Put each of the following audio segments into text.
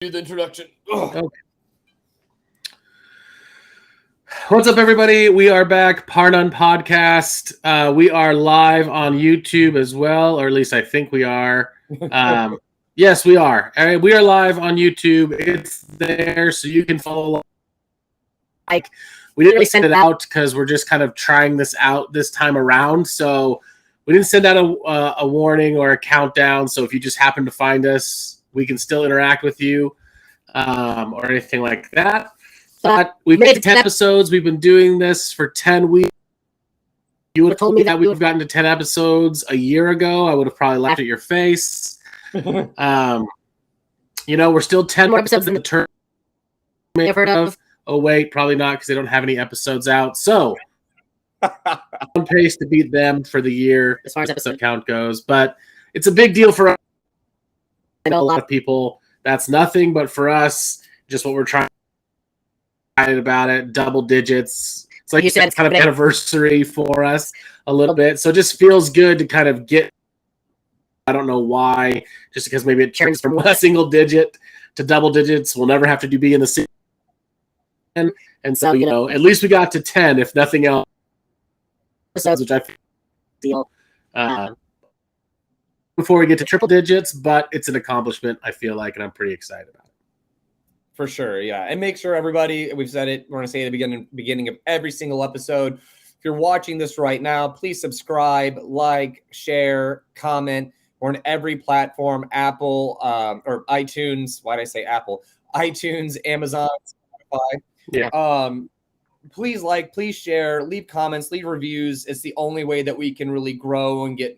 Do the introduction. Okay. What's up, everybody? We are back, Par None Podcast. We are live on YouTube as well, or at least I think we are. Yes, we are. We are live on YouTube. It's there, so you can follow along. Like, we didn't really send it out because we're just kind of trying this out this time around. So we didn't send out a warning or a countdown. So if you just happen to find us, we can still interact with you or anything like that. But we've made 10 episodes. We've been doing this for 10 weeks. You would have told me that we would have gotten to 10 episodes a year ago. I would have probably laughed at your face. We're still 10 more episodes than the term you may have heard of. Oh, wait, probably not because they don't have any episodes out. So, on pace to beat them for the year as far as episode count goes. But it's a big deal for us. I know a lot of people, that's nothing, but for us, just what we're trying about it, double digits. It's like you said, it's kind of an anniversary for us a little bit. So it just feels good to kind of get, I don't know why, just because maybe it turns from a single digit to double digits. We'll never have to be in the season. And so, at least we got to 10, if nothing else, which I feel before we get to triple digits, but it's an accomplishment, I feel like, and I'm pretty excited about it. For sure, yeah. And make sure everybody, we've said it, we're going to say it at the beginning of every single episode. If you're watching this right now, please subscribe, like, share, comment. We're on every platform, Apple or iTunes. Why did I say Apple? iTunes, Amazon, Spotify. Yeah. Please like, please share, leave comments, leave reviews. It's the only way that we can really grow and get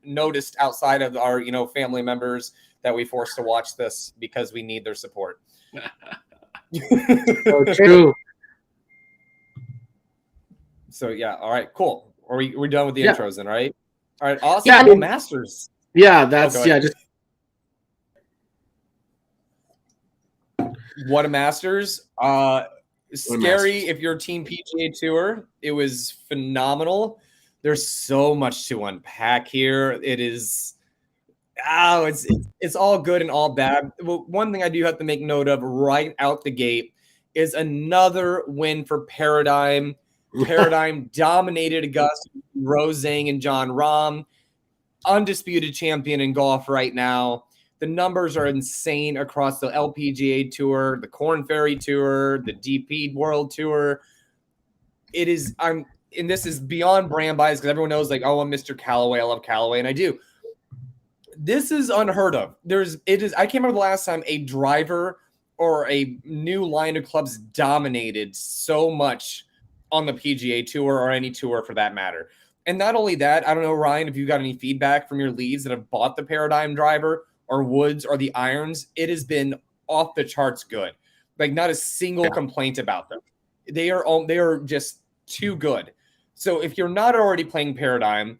noticed outside of our, family members that we force to watch this because we need their support. So true. So yeah, all right, cool. We're done with the intros then, right? All right, awesome. Yeah, Masters. Yeah, that's just what a Masters. Scary if you're Team PGA Tour. It was phenomenal. There's so much to unpack here. It is it's all good and all bad. Well, one thing I do have to make note of right out the gate is another win for Paradigm. Paradigm dominated Augusta, Rose Zhang and Jon Rahm. Undisputed champion in golf right now. The numbers are insane across the LPGA Tour, the Korn Ferry Tour, the DP World Tour. It is, and this is beyond brand bias because everyone knows, I'm Mr. Callaway. I love Callaway, and I do. This is unheard of. I can't remember the last time a driver or a new line of clubs dominated so much on the PGA Tour or any tour for that matter. And not only that, I don't know, Ryan, if you got any feedback from your leads that have bought the Paradigm driver or Woods or the irons, it has been off the charts good. Not a single complaint about them. They are just too good. So if you're not already playing Paradigm,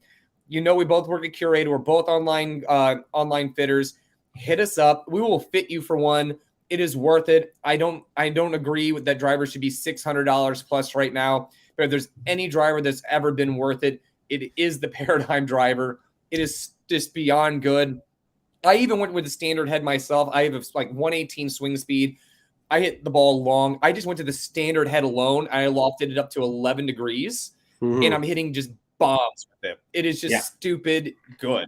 we both work at Curator. We're both online fitters. Hit us up. We will fit you for one. It is worth it. I don't agree with that drivers should be $600 plus right now. But if there's any driver that's ever been worth it, it is the Paradigm driver. It is just beyond good. I even went with the standard head myself. I have 118 swing speed. I hit the ball long. I just went to the standard head alone. I lofted it up to 11 degrees, and I'm hitting just bombs with it. It is just stupid good.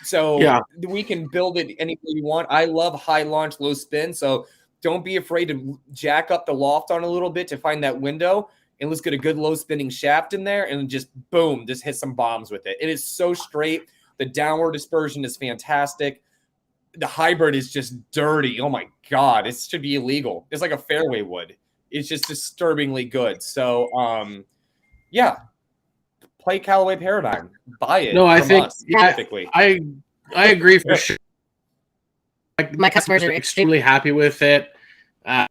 So we can build it any way you want. I love high launch, low spin. So don't be afraid to jack up the loft on a little bit to find that window. And let's get a good low spinning shaft in there and just boom, just hit some bombs with it. It is so straight. The downward dispersion is fantastic. The hybrid is just dirty. Oh my God. It should be illegal. It's like a fairway wood. It's just disturbingly good. So play Callaway Paradigm. Buy it. No, I think I agree for sure. My customers are extremely happy with it. Had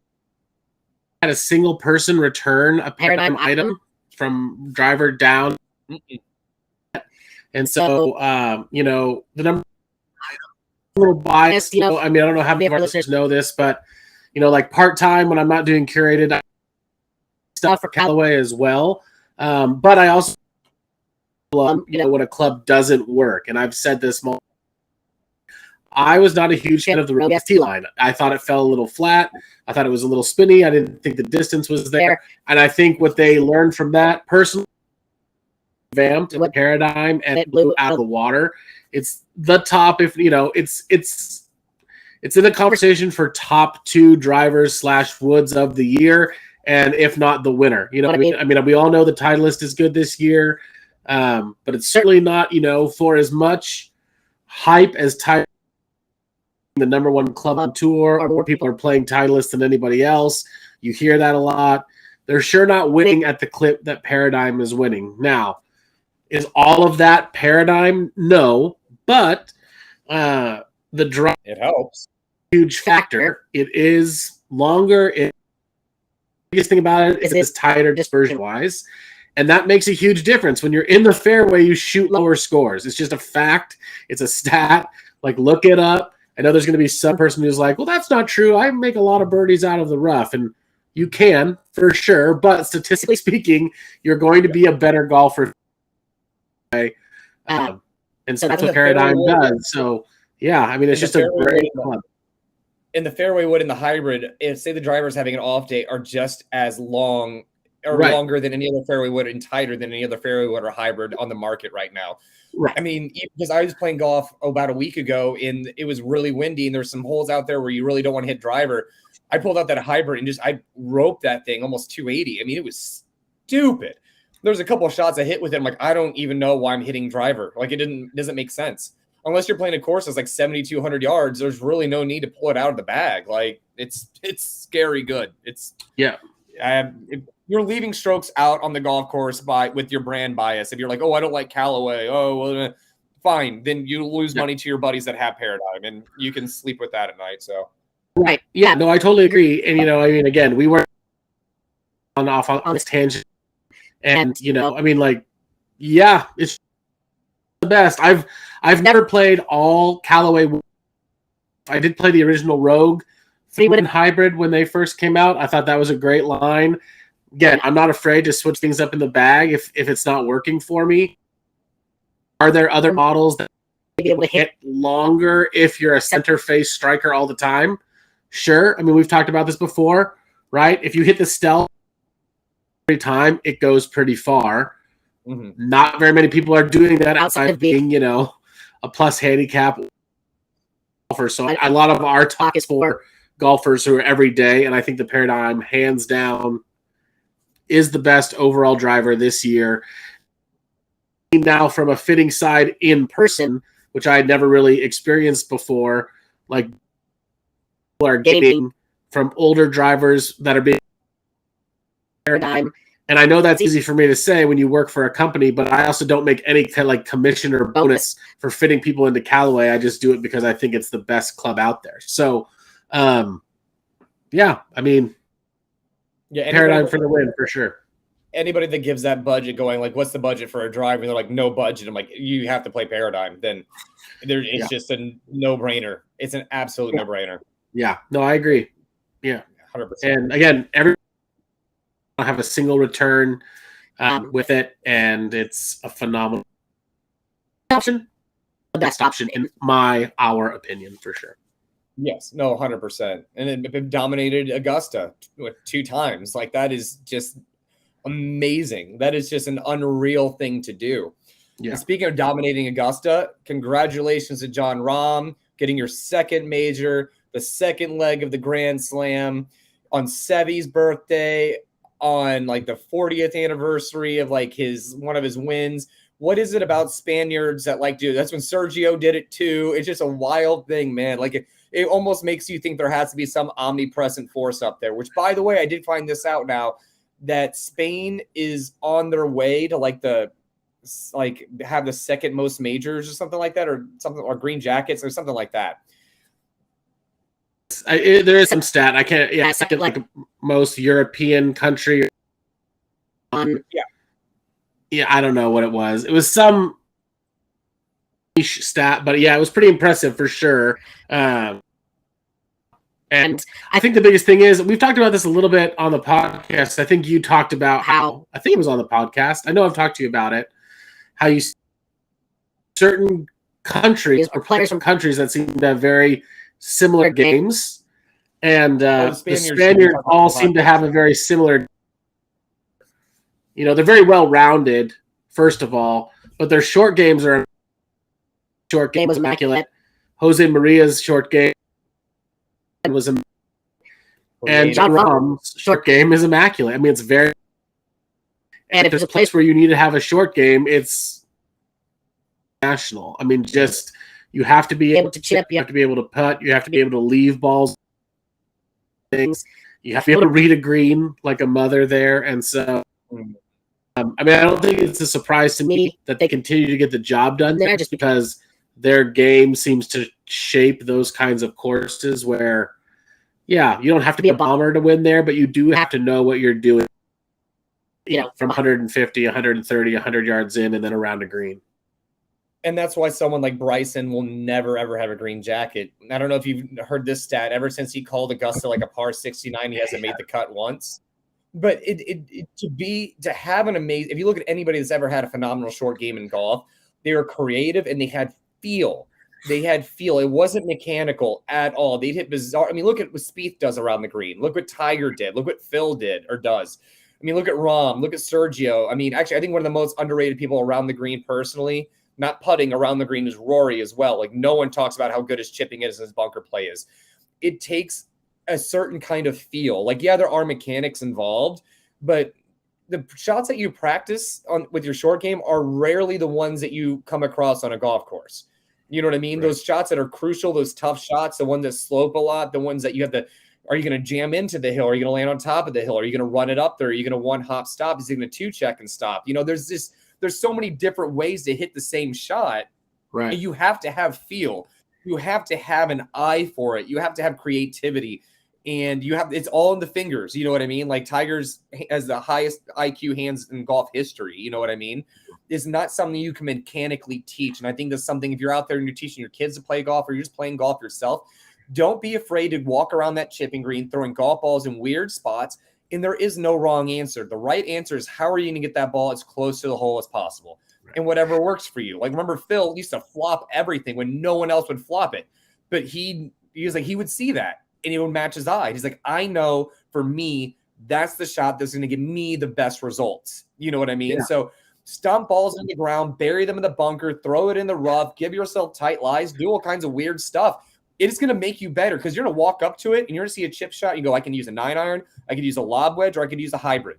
a single person return a Paradigm item from driver down, and so the number a little biased. I don't know how many of our listeners know this, but part time when I'm not doing curated stuff for Callaway as well. But I also when a club doesn't work, and I've said this I was not a huge fan of the Rogue ST line. I thought it fell a little flat. I thought it was a little spinny. I didn't think the distance was there. And I think what they learned from that personally revamped the paradigm and it blew out of the water. It's the top, if you know, it's in the conversation for top 2 drivers / woods of the year, and if not the winner. You know what I mean? We all know the Titleist is good this year, but it's certainly not, for as much hype as Titleist, the number 1 club on tour, or more people are playing Titleist than anybody else. You hear that a lot. They're sure not winning at the clip that Paradigm is winning. Now, is all of that Paradigm? No, but the drive, it helps. Huge factor. It is longer. The biggest thing about it is it's tighter dispersion-wise, and that makes a huge difference. When you're in the fairway, you shoot lower scores. It's just a fact. It's a stat. Like, look it up. I know there's going to be some person who's like, well, that's not true. I make a lot of birdies out of the rough, and you can, for sure, but statistically speaking, you're going to be a better golfer. And so that's what Paradigm does. So, yeah, I mean, it's just a great club. In the fairway wood and the hybrid, if say the drivers having an off day are just as long or longer than any other fairway wood and tighter than any other fairway wood or hybrid on the market right now. Right. I mean, because I was playing golf about a week ago and it was really windy and there's some holes out there where you really don't want to hit driver. I pulled out that hybrid and I roped that thing almost 280. I mean, it was stupid. There was a couple of shots I hit with it. I'm like, I don't even know why I'm hitting driver. Like, it doesn't make sense. Unless you're playing a course that's like 7,200 yards, there's really no need to pull it out of the bag. Like, it's scary good. If you're leaving strokes out on the golf course with your brand bias. If you're like, oh, I don't like Callaway. Oh, well, fine. Then you lose money to your buddies that have Paradigm, and you can sleep with that at night. So, right. Yeah, no, I totally agree. And, I mean, again, we were on this tangent. And, I mean, like, yeah, it's the best. I've never played all Callaway. I did play the original Rogue 3-wood hybrid when they first came out. I thought that was a great line. Again, I'm not afraid to switch things up in the bag if it's not working for me. Are there other models that be able to hit longer if you're a center face striker all the time? Sure. I mean, we've talked about this before, right? If you hit the stealth every time, it goes pretty far. Mm-hmm. Not very many people are doing that outside of being, a plus handicap golfer. So a lot of our talk is for golfers who are every day, and I think the Paradigm, hands down, is the best overall driver this year. Now, from a fitting side in person, which I had never really experienced before, like, people are getting from older drivers that are being Paradigm. And I know that's easy for me to say when you work for a company, but I also don't make any kind of like commission or bonus for fitting people into Callaway. I just do it because I think it's the best club out there. So, yeah, I mean, Paradigm for the win for sure. Anybody that gives that budget going, like, what's the budget for a driver? And they're like, no budget. I'm like, you have to play Paradigm. Then it's just a no-brainer. It's an absolute no-brainer. Yeah, no, I agree. Yeah, 100%. And again, have a single return with it, and it's a phenomenal option, the best option in our opinion for sure. Yes, no, 100%. And it dominated Augusta 2 times. Like, that is just amazing. That is just an unreal thing to do. Yeah. And speaking of dominating Augusta, congratulations to Jon Rahm getting your second major, the second leg of the Grand Slam on Seve's birthday, on like the 40th anniversary of like one of his wins. What is it about Spaniards that like do? That's when Sergio did it too. It's just a wild thing, man. Like it almost makes you think there has to be some omnipresent force up there, which, by the way, I did find this out now, that Spain is on their way to have the second most majors or something like that, or something, or green jackets or something like that. There is some stat. I can't. Yeah, second like most European country. Yeah, I don't know what it was. It was some niche stat, but yeah, it was pretty impressive for sure. And I think the biggest thing is, we've talked about this a little bit on the podcast. I think you talked about how, I think it was on the podcast. I know I've talked to you about it. How you certain countries or players from countries that seem to have very similar games. And the Spaniards all seem to have a very similar, they're very well-rounded, first of all, but their short games are short game was immaculate. Jose Maria's short game was immaculate. And Jon Rahm's short game is immaculate. I mean, it's very... And if there's a place where you need to have a short game, it's national. I mean, just you have to be able to chip, you have to be able to putt, you have to be able to leave balls, things. You have to be able to read a green like a mother there. And so, I mean, I don't think it's a surprise to me that they continue to get the job done there just because their game seems to shape those kinds of courses where, yeah, you don't have to be a bomber to win there, but you do have to know what you're doing, from 150, 130, 100 yards in and then around a green. And that's why someone like Bryson will never, ever have a green jacket. I don't know if you've heard this stat. Ever since he called Augusta like a par 69, he hasn't made the cut once. But to have an amazing, if you look at anybody that's ever had a phenomenal short game in golf, they were creative and they had feel. They had feel. It wasn't mechanical at all. They'd hit bizarre. I mean, look at what Spieth does around the green. Look what Tiger did. Look what Phil did or does. I mean, look at Rahm. Look at Sergio. I mean, actually, I think one of the most underrated people around the green personally, not putting around the green, is Rory as well. Like, no one talks about how good his chipping is and his bunker play is. It takes a certain kind of feel. Like, yeah, there are mechanics involved, but the shots that you practice on with your short game are rarely the ones that you come across on a golf course. You know what I mean? Right. Those shots that are crucial, those tough shots, the ones that slope a lot, the ones that you have to, are you going to jam into the hill? Are you going to land on top of the hill? Are you going to run it up there? Are you going to one hop stop? Is it going to two check and stop? There's so many different ways to hit the same shot. Right. You have to have feel. You have to have an eye for it. You have to have creativity. And it's all in the fingers. You know what I mean? Like Tiger's has the highest IQ hands in golf history. You know what I mean? It's not something you can mechanically teach. And I think that's something, if you're out there and you're teaching your kids to play golf or you're just playing golf yourself, don't be afraid to walk around that chipping green, throwing golf balls in weird spots. And there is no wrong answer. The right answer is, how are you going to get that ball as close to the hole as possible? Right. And whatever works for you. Like, remember, Phil used to flop everything when no one else would flop it. But he was like, he would see that and it would match his eye. He's like, I know for me, that's the shot that's going to give me the best results. You know what I mean? Yeah. So stomp balls in the ground, bury them in the bunker, throw it in the rough, give yourself tight lies, do all kinds of weird stuff. It's going to make you better because you're going to walk up to it and you're going to see a chip shot. You go, I can use a 9-iron, I could use a lob wedge, or I could use a hybrid.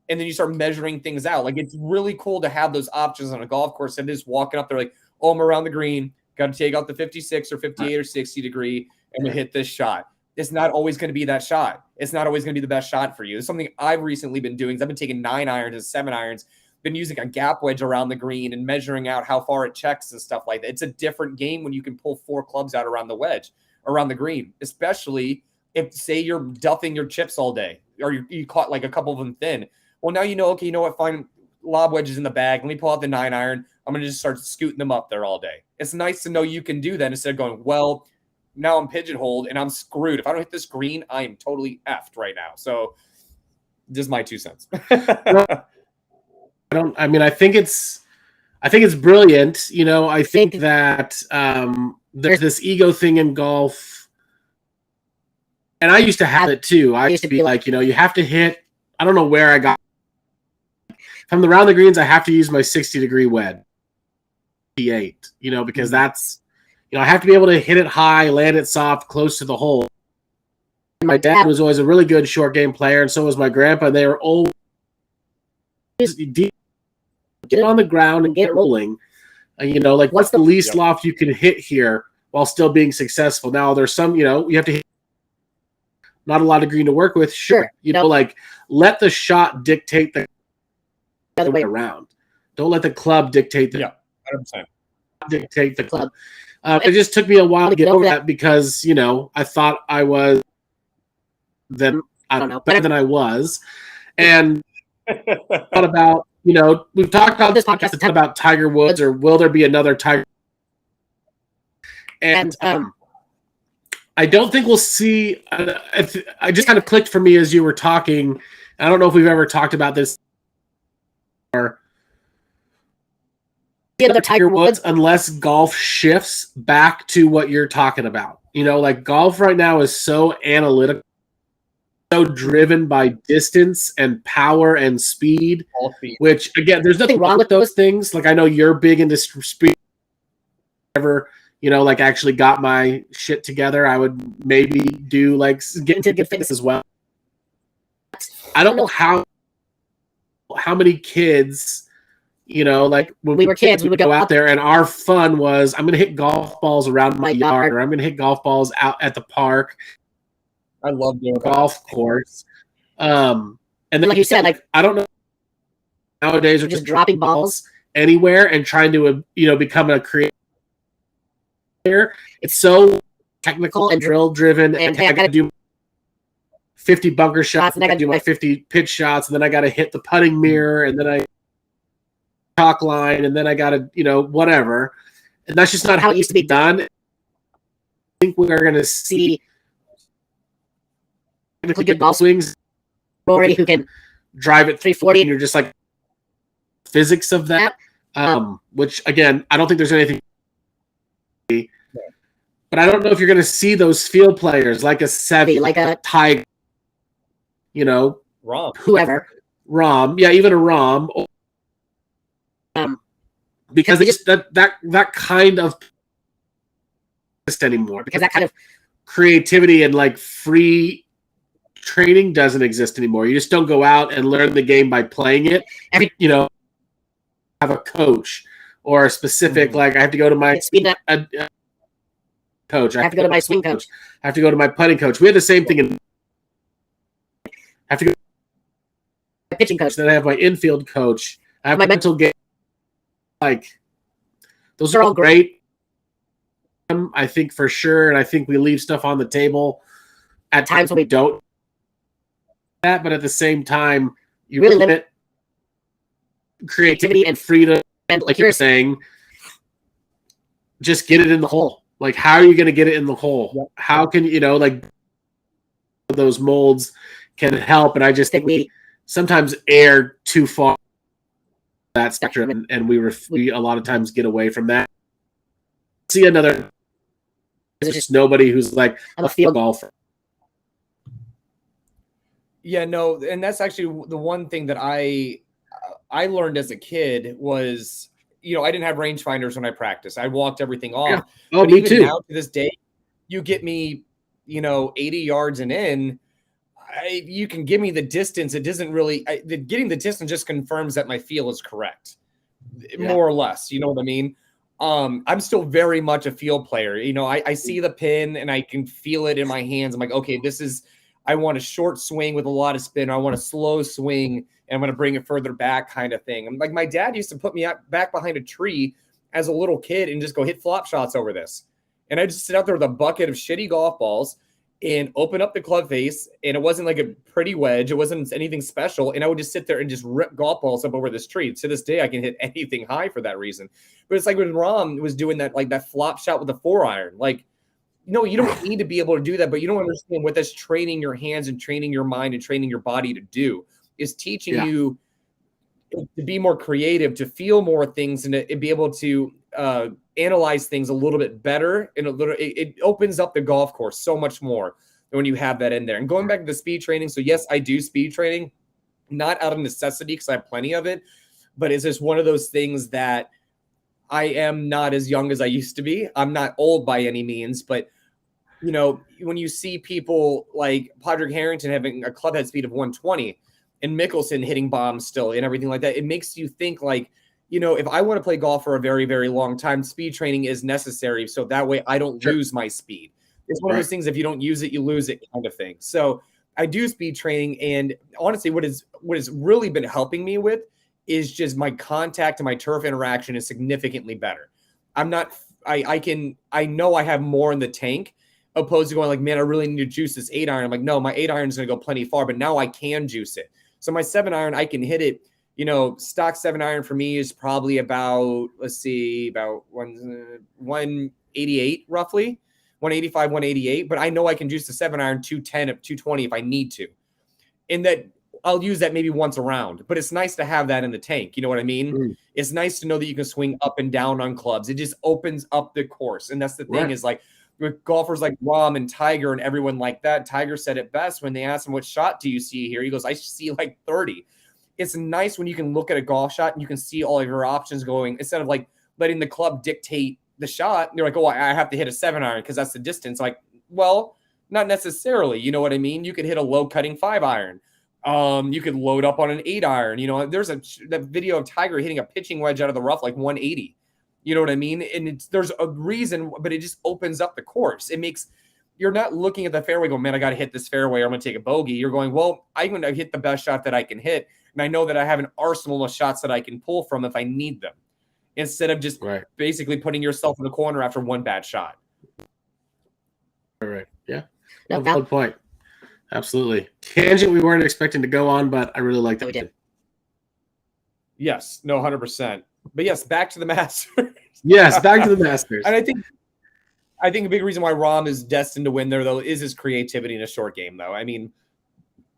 And then you start measuring things out. Like, it's really cool to have those options on a golf course and just walking up there like, oh, I'm around the green, got to take out the 56 or 58 or 60 degree and we hit this shot. It's not always going to be that shot. It's not always going to be the best shot for you. It's something I've recently been doing. I've been taking 9-irons and 7-irons, been using a gap wedge around the green and measuring out how far it checks and stuff like that. It's a different game when you can pull 4 clubs out around the wedge, around the green, especially if, say, you're duffing your chips all day or you caught like a couple of them thin. Well, now you know, okay, you know what, fine, lob wedges in the bag. Let me pull out the 9-iron. I'm going to just start scooting them up there all day. It's nice to know you can do that instead of going, well, now I'm pigeonholed and I'm screwed. If I don't hit this green, I am totally effed right now. So just my 2 cents. I think it's brilliant. You know, I think that there's this ego thing in golf. And I used to have it too. I used to be like, you have to hit, I don't know where I got. From the round the greens, I have to use my 60-degree wedge. 8, because that's, I have to be able to hit it high, land it soft, close to the hole. My dad was always a really good short game player, and so was my grandpa. They were always deep, get on the ground and get rolling. Like, what's the least loft you can hit here while still being successful? Now, there's some, you have to hit not a lot of green to work with. Sure. Like, let the shot dictate the other way around. Don't let the club dictate the 100%. Dictate the club. It just took me a while to get over that because, I thought I was better than I was. And thought about, we've talked about this podcast about Tiger Woods, or will there be another Tiger? And I don't think we'll see. I just kind of clicked for me as you were talking. I don't know if we've ever talked about this. another Tiger Woods unless golf shifts back to what you're talking about. You know, like golf right now is so analytical, so driven by distance and power and speed, which again, there's nothing wrong with those things. Like I know you're big into speed. Ever, you know, like actually got my shit together, I would maybe do like get into good fitness as well. I don't know how many kids, you know, like when we were kids, we would go out there and our fun was I'm going to hit golf balls around my yard or I'm going to hit golf balls out at the park. I love doing golf course. And then, like you said, like I don't know nowadays we're just dropping balls anywhere and trying to, you know, become a creator. It's so technical and drill driven, and hey, I got to do 50 bunker shots, and I got to do my 50 pitch shots, and then I got to hit the putting mirror, and then I chalk line, and then I got to, you know, whatever. And that's just not how it used to be done. I think we are going to see good golf swings, Rory, who can drive at 340, and you're just like physics of that. Which again, I don't think there's anything. But I don't know if you're going to see those field players like a Seve, like a Tiger, you know, Rahm, whoever, Rahm, yeah, even a Rahm, because they just that kind of anymore, because that kind of creativity and like free training doesn't exist anymore. You just don't go out and learn the game by playing it. You know, have a coach or a specific like I have to go to my coach. I have to go to my swing coach. I have to go to my putting coach. We had the same thing in. I have to go to my pitching coach. Then I have my infield coach. I have my mental game. Like, those are all great. I think for sure, and I think we leave stuff on the table at times when we don't. That, but at the same time, you really limit creativity and freedom. And like you're saying, just get it in the hole. Like, how are you going to get it in the hole? Yep. How can, you know, like those molds can help. And I just think we sometimes err too far that spectrum. And we a lot of times get away from that. See another, there's just nobody who's like, I'm a field golfer. Yeah, no. And that's actually the one thing that I learned as a kid was, you know, I didn't have rangefinders when I practiced. I walked everything off. Yeah. Oh, but me even too. Now, to this day, you get me, you know, 80 yards and in, you can give me the distance. It doesn't really, getting the distance just confirms that my feel is correct, more or less. You know what I mean? I'm still very much a field player. You know, I see the pin and I can feel it in my hands. I'm like, okay, I want a short swing with a lot of spin. I want a slow swing, and I'm going to bring it further back kind of thing. I'm like, my dad used to put me back behind a tree as a little kid and just go hit flop shots over this. And I just sit out there with a bucket of shitty golf balls and open up the club face. And it wasn't like a pretty wedge. It wasn't anything special. And I would just sit there and just rip golf balls up over this tree. To this day, I can hit anything high for that reason. But it's like when Rahm was doing that, like that flop shot with the 4-iron, like, no, you don't need to be able to do that, but you don't understand what that's training your hands and training your mind and training your body to do is teaching you to be more creative, to feel more things, and to be able to analyze things a little bit better. And it opens up the golf course so much more when you have that in there. And going back to the speed training, so yes, I do speed training, not out of necessity because I have plenty of it, but it's just one of those things that I am not as young as I used to be. I'm not old by any means, but you know, when you see people like Padraig Harrington having a club head speed of 120 and Mickelson hitting bombs still and everything like that, it makes you think like, you know, if I want to play golf for a very, very long time, speed training is necessary. So that way I don't lose my speed. It's one of those things, if you don't use it, you lose it kind of thing. So I do speed training. And honestly, what has really been helping me with is just my contact and my turf interaction is significantly better. I know I have more in the tank, opposed to going like, man, I really need to juice this 8-iron. I'm like, no, my 8-iron is going to go plenty far, but now I can juice it. So my 7-iron, I can hit it. You know, stock 7-iron for me is probably about 188 roughly, 185, 188. But I know I can juice the 7-iron 210 up 220 if I need to. And that I'll use that maybe once a round, but it's nice to have that in the tank. You know what I mean? It's nice to know that you can swing up and down on clubs. It just opens up the course. And that's the thing is like with golfers like Rahm and Tiger and everyone like that, Tiger said it best when they asked him, what shot do you see here? He goes, I see like 30. It's nice when you can look at a golf shot and you can see all of your options going instead of like letting the club dictate the shot. And they're like, oh, I have to hit a 7-iron because that's the distance. Like, well, not necessarily. You know what I mean? You could hit a low cutting 5-iron. You could load up on an 8-iron. You know, there's that video of Tiger hitting a pitching wedge out of the rough like 180. You know what I mean? And there's a reason, but it just opens up the course. It makes you're not looking at the fairway going, man, I got to hit this fairway or I'm going to take a bogey. You're going, well, I'm going to hit the best shot that I can hit. And I know that I have an arsenal of shots that I can pull from if I need them, instead of just basically putting yourself in the corner after one bad shot. Right. Yeah. No, valid point. Absolutely. Tangent we weren't expecting to go on, but I really like that we did. Yes. No, 100%. But yes, back to the Masters. Yes, back to the Masters. And I think a big reason why Rahm is destined to win there, though, is his creativity in a short game, though. I mean,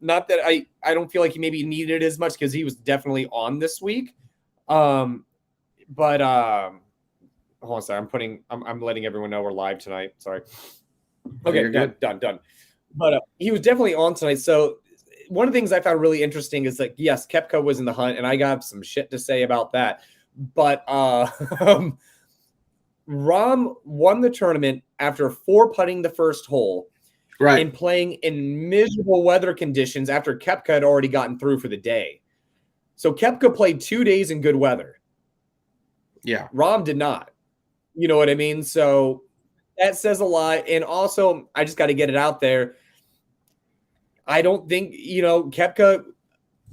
not that I don't feel like he maybe needed it as much because he was definitely on this week. Hold on a second. I'm letting everyone know we're live tonight. Sorry. Okay, done. But he was definitely on tonight. So one of the things I found really interesting is like, yes, Koepka was in the hunt, and I got some shit to say about that. But Rahm won the tournament after 4-putting the first hole, and playing in miserable weather conditions after Koepka had already gotten through for the day. So Koepka played 2 days in good weather. Yeah, Rahm did not. You know what I mean? So that says a lot. And also, I just got to get it out there. I don't think, Koepka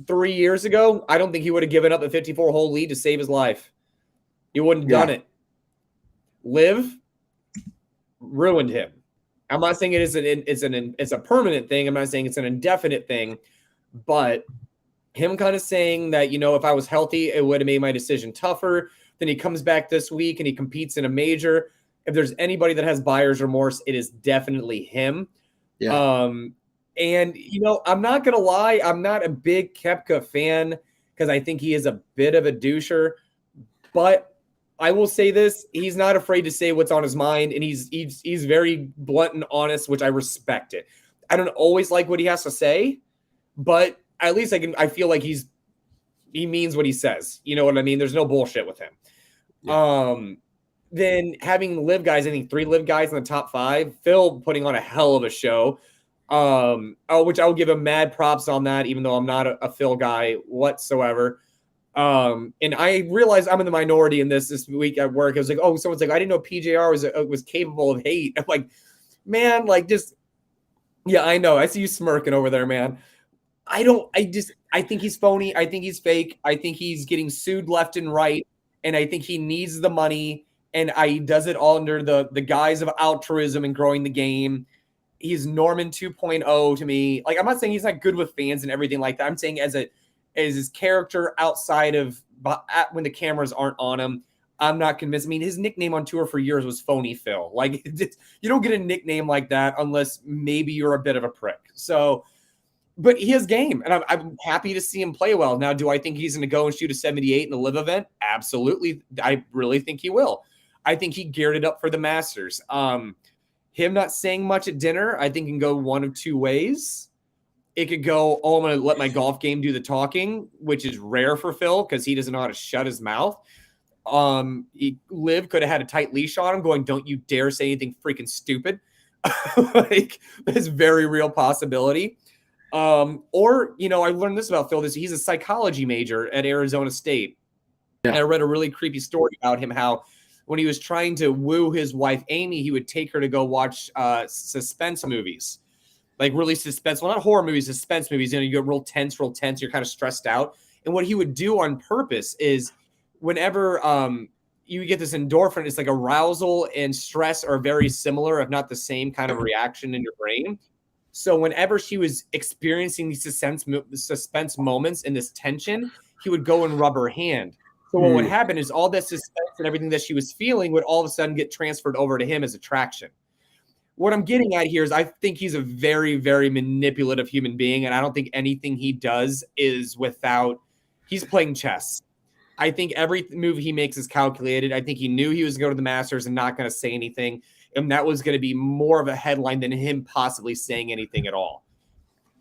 3 years ago, I don't think he would have given up a 54-hole lead to save his life. He wouldn't have done it. Liv ruined him. I'm not saying it's a permanent thing. I'm not saying it's an indefinite thing. But him kind of saying that, if I was healthy, it would have made my decision tougher. Then he comes back this week and he competes in a major. If there's anybody that has buyer's remorse, it is definitely him. Yeah. And, I'm not going to lie. I'm not a big Koepka fan because I think he is a bit of a doucher. But I will say this. He's not afraid to say what's on his mind. And he's very blunt and honest, which I respect it. I don't always like what he has to say, but at least I feel like he means what he says. You know what I mean? There's no bullshit with him. Yeah. Then having live guys, I think 3 live guys in the top 5, Phil putting on a hell of a show. Which I'll give him mad props on that, even though I'm not a Phil guy whatsoever. And I realized I'm in the minority in this week at work. I was like, oh, someone's like, I didn't know PJR was capable of hate. I'm like, man, yeah, I know. I see you smirking over there, man. I think he's phony. I think he's fake. I think he's getting sued left and right. And I think he needs the money. And he does it all under the guise of altruism and growing the game. He's Norman 2.0 to me. Like, I'm not saying he's not good with fans and everything like that. I'm saying as his character outside of when the cameras aren't on him, I'm not convinced. I mean, his nickname on tour for years was Phony Phil. Like, you don't get a nickname like that unless maybe you're a bit of a prick. So, but he has game, and I'm happy to see him play well. Now, do I think he's going to go and shoot a 78 in the live event? Absolutely. I really think he will. I think he geared it up for the Masters. Him not saying much at dinner, I think can go one of 2 ways. It could go, I'm going to let my golf game do the talking, which is rare for Phil because he doesn't know how to shut his mouth. Liv could have had a tight leash on him going, don't you dare say anything freaking stupid. Like, that's a very real possibility. Or, I learned this about Phil. He's a psychology major at Arizona State. Yeah. And I read a really creepy story about him, how when he was trying to woo his wife, Amy, he would take her to go watch suspense movies. Like really suspense, well, not horror movies, suspense movies. You get real tense, you're kind of stressed out. And what he would do on purpose is whenever you get this endorphin, it's like arousal and stress are very similar, if not the same kind of reaction in your brain. So whenever she was experiencing these suspense moments and this tension, he would go and rub her hand. So what would happen is all that suspense and everything that she was feeling would all of a sudden get transferred over to him as attraction. what I'm getting at here is I think he's a very, very manipulative human being, and I don't think anything he does is without – he's playing chess. I think every move he makes is calculated. I think he knew he was going to go to the Masters and not going to say anything, and that was going to be more of a headline than him possibly saying anything at all.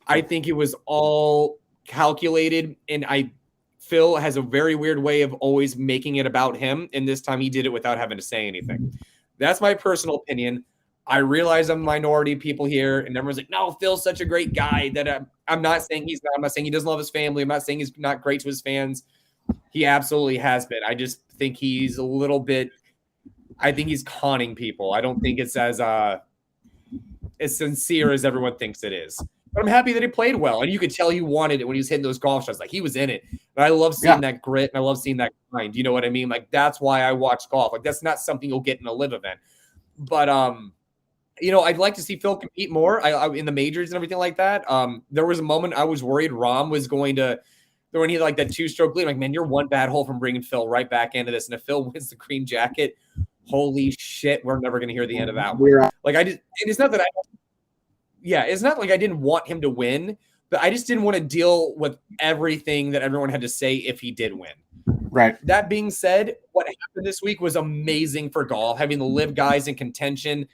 I think it was all calculated, and Phil has a very weird way of always making it about him, and this time he did it without having to say anything. That's my personal opinion. I realize I'm a minority people here, and everyone's like, no, Phil's such a great guy that I'm not saying he's not. I'm not saying he doesn't love his family. I'm not saying he's not great to his fans. He absolutely has been. I just think he's a little bit – I think he's conning people. I don't think it's as sincere as everyone thinks it is. But I'm happy that he played well, and you could tell he wanted it when he was hitting those golf shots. Like, he was in it. And I love seeing that grit, and I love seeing that grind. You know what I mean? Like, that's why I watch golf. Like, that's not something you'll get in a live event. But I'd like to see Phil compete more in the majors and everything like that. There was a moment I was worried Rahm was going to – when he had like that 2-stroke lead, like, man, you're one bad hole from bringing Phil right back into this. And if Phil wins the green jacket, holy shit, we're never going to hear the end of that one. Like, it's not like I didn't want him to win, but I just didn't want to deal with everything that everyone had to say if he did win. Right. That being said, what happened this week was amazing for golf, having the live guys in contention.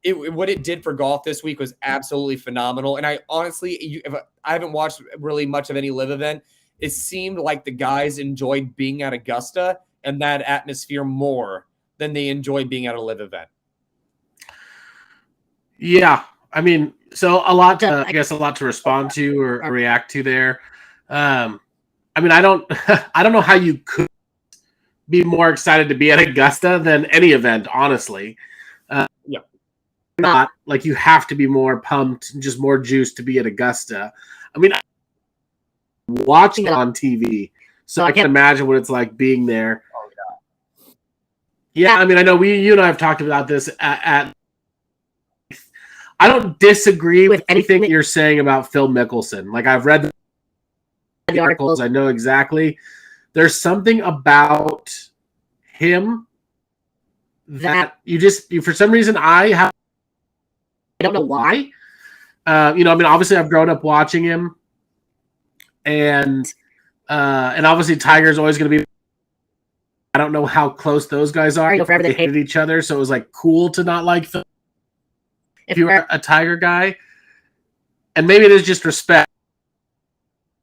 What it did for golf this week was absolutely phenomenal. And I honestly, I haven't watched really much of any live event. It seemed like the guys enjoyed being at Augusta and that atmosphere more than they enjoyed being at a live event. Yeah. I mean, so a lot to respond to or react to there. I mean, I don't know how you could be more excited to be at Augusta than any event, honestly. Not like you have to be more pumped and just more juiced to be at Augusta. I mean, watching it on TV, so I can't imagine what it's like being there. Oh, yeah, I mean, I know you and I have talked about this at I don't disagree with anything that you're saying about Phil Mickelson. Like, I've read the articles, I know exactly. There's something about him that you for some reason I don't know why. I mean, obviously I've grown up watching him. And obviously Tiger's always going to be – I don't know how close those guys are. Forever they hated each other, so it was, like, cool to not like Phil if you were a Tiger guy. And maybe it is just respect.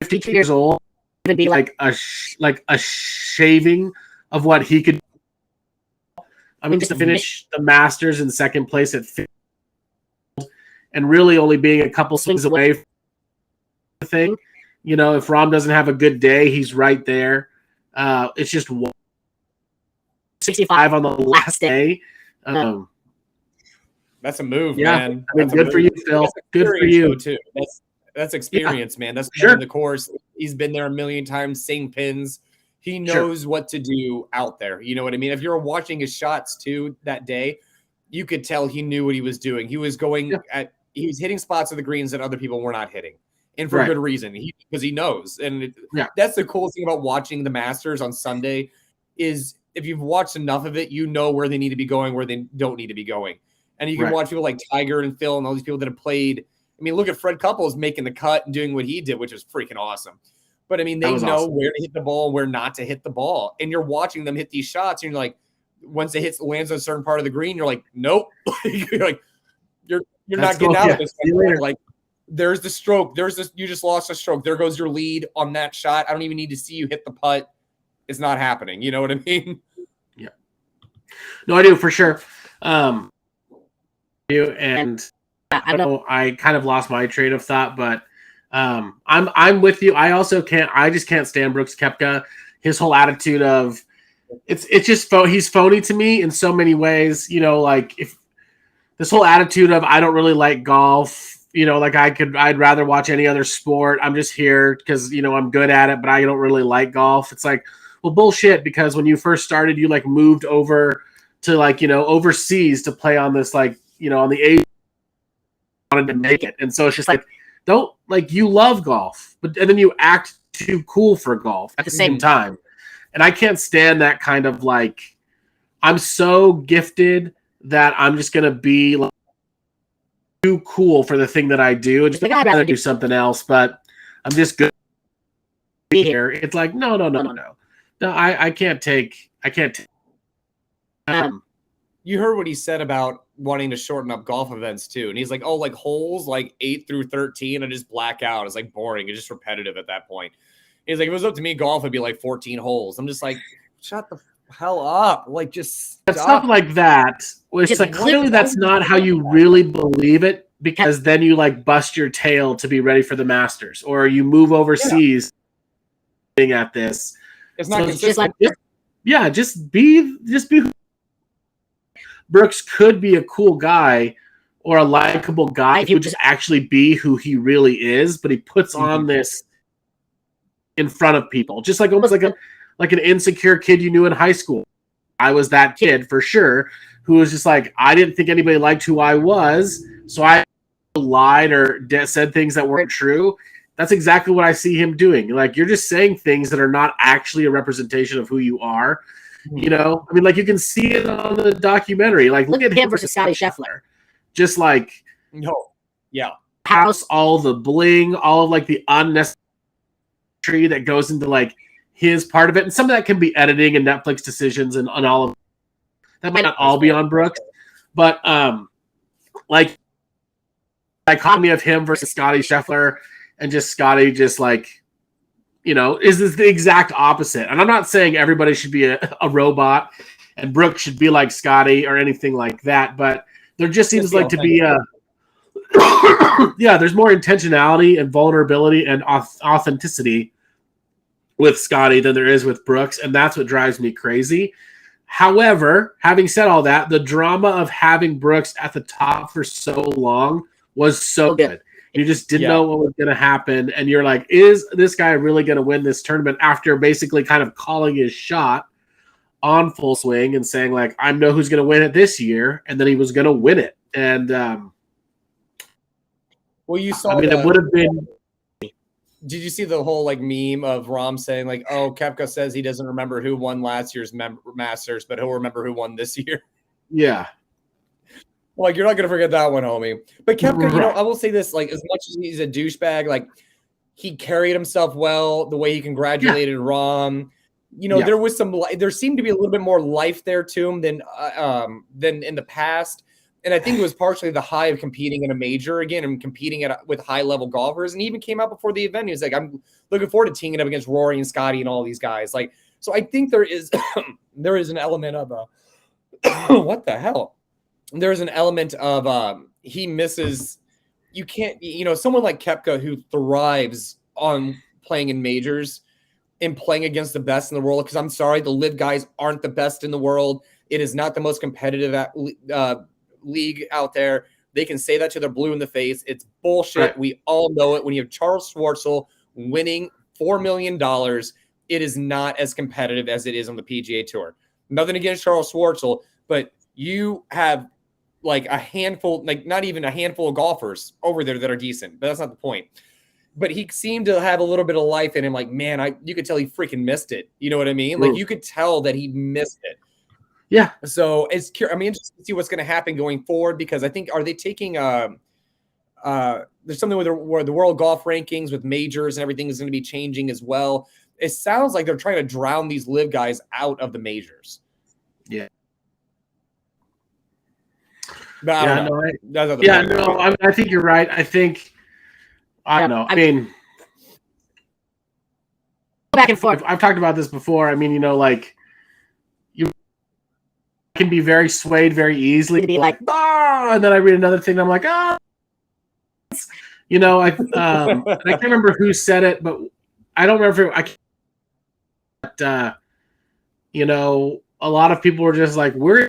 52 years old, it'd be like a shaving of what he could do. I mean, just to finish the Masters in second place at 50 and really only being a couple swings away from the thing. You know, if Rahm doesn't have a good day, he's right there. It's just 65 on the last day. That's a move, yeah, man. I mean, good for you, Phil. Good for you too. That's experience, man. That's sure. The course. He's been there a million times, same pins. He knows what to do out there. You know what I mean? If you're watching his shots too that day, you could tell he knew what he was doing. He was going he was hitting spots of the greens that other people were not hitting. And for good reason, because he knows. And that's the cool thing about watching the Masters on Sunday is if you've watched enough of it, you know where they need to be going, where they don't need to be going. And you can watch people like Tiger and Phil and all these people that have played. I mean, look at Fred Couples making the cut and doing what he did, which is freaking awesome. But, I mean, they know where to hit the ball and where not to hit the ball. And you're watching them hit these shots, and you're like, once it lands on a certain part of the green, you're like, nope. You're like, you're not getting out of this. Like, there's the stroke. You just lost a stroke. There goes your lead on that shot. I don't even need to see you hit the putt. It's not happening. You know what I mean? Yeah. No, I do for sure. And I don't know. I kind of lost my train of thought, but I'm with you. I just can't stand Brooks Koepka. His whole attitude of it's just he's phony to me in so many ways. You know, like if this whole attitude of I don't really like golf. You know, like I'd rather watch any other sport. I'm just here because, you know, I'm good at it, but I don't really like golf. It's like, well, bullshit, because when you first started, you like moved over to like, you know, overseas to play on this, like, you know, on the A wanted to make it. And so it's just like, don't like you love golf, and then you act too cool for golf at the same time. And I can't stand that kind of like, I'm so gifted that I'm just going to be like, too cool for the thing that I do, and just like I'd rather do something else, but I'm just good to be here. It's like no. I can't take. You heard what he said about wanting to shorten up golf events too, and he's like, "Oh, like holes like 8 through 13, I just black out. It's like boring. It's just repetitive at that point." He's like, "If it was up to me, golf would be like 14 holes." I'm just like, "Shut the hell up!" Like just stuff like that. It's like clearly that's not how you really believe it, because then you like bust your tail to be ready for the Masters, or you move overseas at this. It's not just like just be. Brooks could be a cool guy or a likable guy if he would just actually be who he really is, but he puts on this in front of people, just like almost like an insecure kid you knew in high school. I was that kid for sure, who was just like, I didn't think anybody liked who I was, so I lied or said things that weren't true. That's exactly what I see him doing. Like, you're just saying things that are not actually a representation of who you are. You know, I mean, like, you can see it on the documentary. Like, look at him versus Scotty Scheffler. Just like, house, all the bling, all of like the unnecessary that goes into like his part of it. And some of that can be editing and Netflix decisions and all of that. Might not all be on Brooks, but like dichotomy of him versus Scotty Scheffler, and just Scotty just like, you know, is this the exact opposite? And I'm not saying everybody should be a robot and Brooks should be like Scotty or anything like that, but there just seems like to be a there's more intentionality and vulnerability and authenticity with Scotty than there is with Brooks, and that's what drives me crazy. However, having said all that, the drama of having Brooks at the top for so long was so good. You just didn't know what was going to happen. And you're like, is this guy really going to win this tournament, after basically kind of calling his shot on Full Swing and saying, like, I know who's going to win it this year. And then he was going to win it. And, well, you saw, I mean, it would have been. Did you see the whole like meme of Rahm saying like, oh, Koepka says he doesn't remember who won last year's Masters, but he'll remember who won this year? Yeah. Like, you're not going to forget that one, homie. But Koepka, you know, I will say this, like, as much as he's a douchebag, like, he carried himself well, the way he congratulated Rahm. You know, there was there seemed to be a little bit more life there to him than in the past. And I think it was partially the high of competing in a major again and competing with high-level golfers. And he even came out before the event. He was like, I'm looking forward to teaming it up against Rory and Scotty and all these guys. Like, so I think there is an element of what the hell? There's an element of he misses. You can't, you know, someone like Koepka who thrives on playing in majors and playing against the best in the world. Because I'm sorry, the live guys aren't the best in the world. It is not the most competitive league out there. They can say that to their blue in the face. It's bullshit. Right. We all know it. When you have Charles Schwartzel winning $4 million, it is not as competitive as it is on the PGA Tour. Nothing against Charles Schwartzel, but you have like a handful, like not even a handful of golfers over there that are decent, but that's not the point. But he seemed to have a little bit of life in him. Like, man, you could tell he freaking missed it. You know what I mean? Like, you could tell that he missed it. Yeah. So I'm interested to see what's going to happen going forward, because I think, are they taking there's something with where the world golf rankings with majors and everything is going to be changing as well. It sounds like they're trying to drown these live guys out of the majors. Yeah. But I don't know. I think you're right. I don't know. I mean, back and forth. I've talked about this before. I mean, you know, like, you can be very swayed very easily to be like, and then I read another thing and I'm like, you know, I can't remember who said it, but I don't remember but you know, a lot of people were just like, we're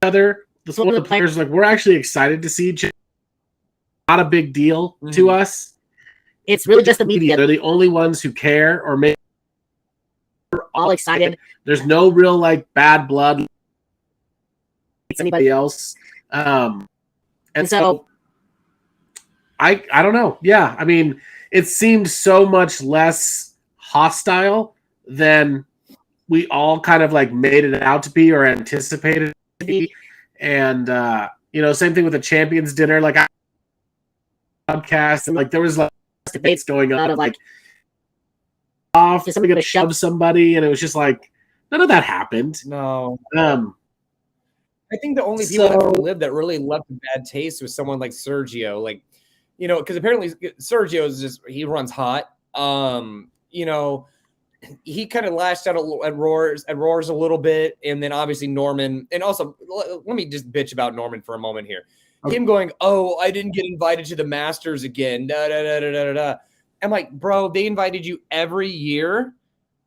other. One of the players like, we're actually excited to see each other. Not a big deal to us. It's really just the media. They're the only ones who care, or maybe we're all excited. There's no real like bad blood. It's anybody else. And so I don't know. Yeah, I mean, it seemed so much less hostile than we all kind of like made it out to be or anticipated it to be. And Same thing with the Champions Dinner, like podcast, and like there was like debates going on of like, off, is somebody going to shove somebody? And it was just like, none of that happened. No. I think the only people that lived that really left a bad taste was someone like Sergio, like, because apparently Sergio is he runs hot. He kind of lashed out at Roars a little bit, and then obviously Norman, and also let me just bitch about Norman for a moment here. Okay. Him going, "Oh, I didn't get invited to the Masters again." Da da da da da da. I'm like, bro, they invited you every year,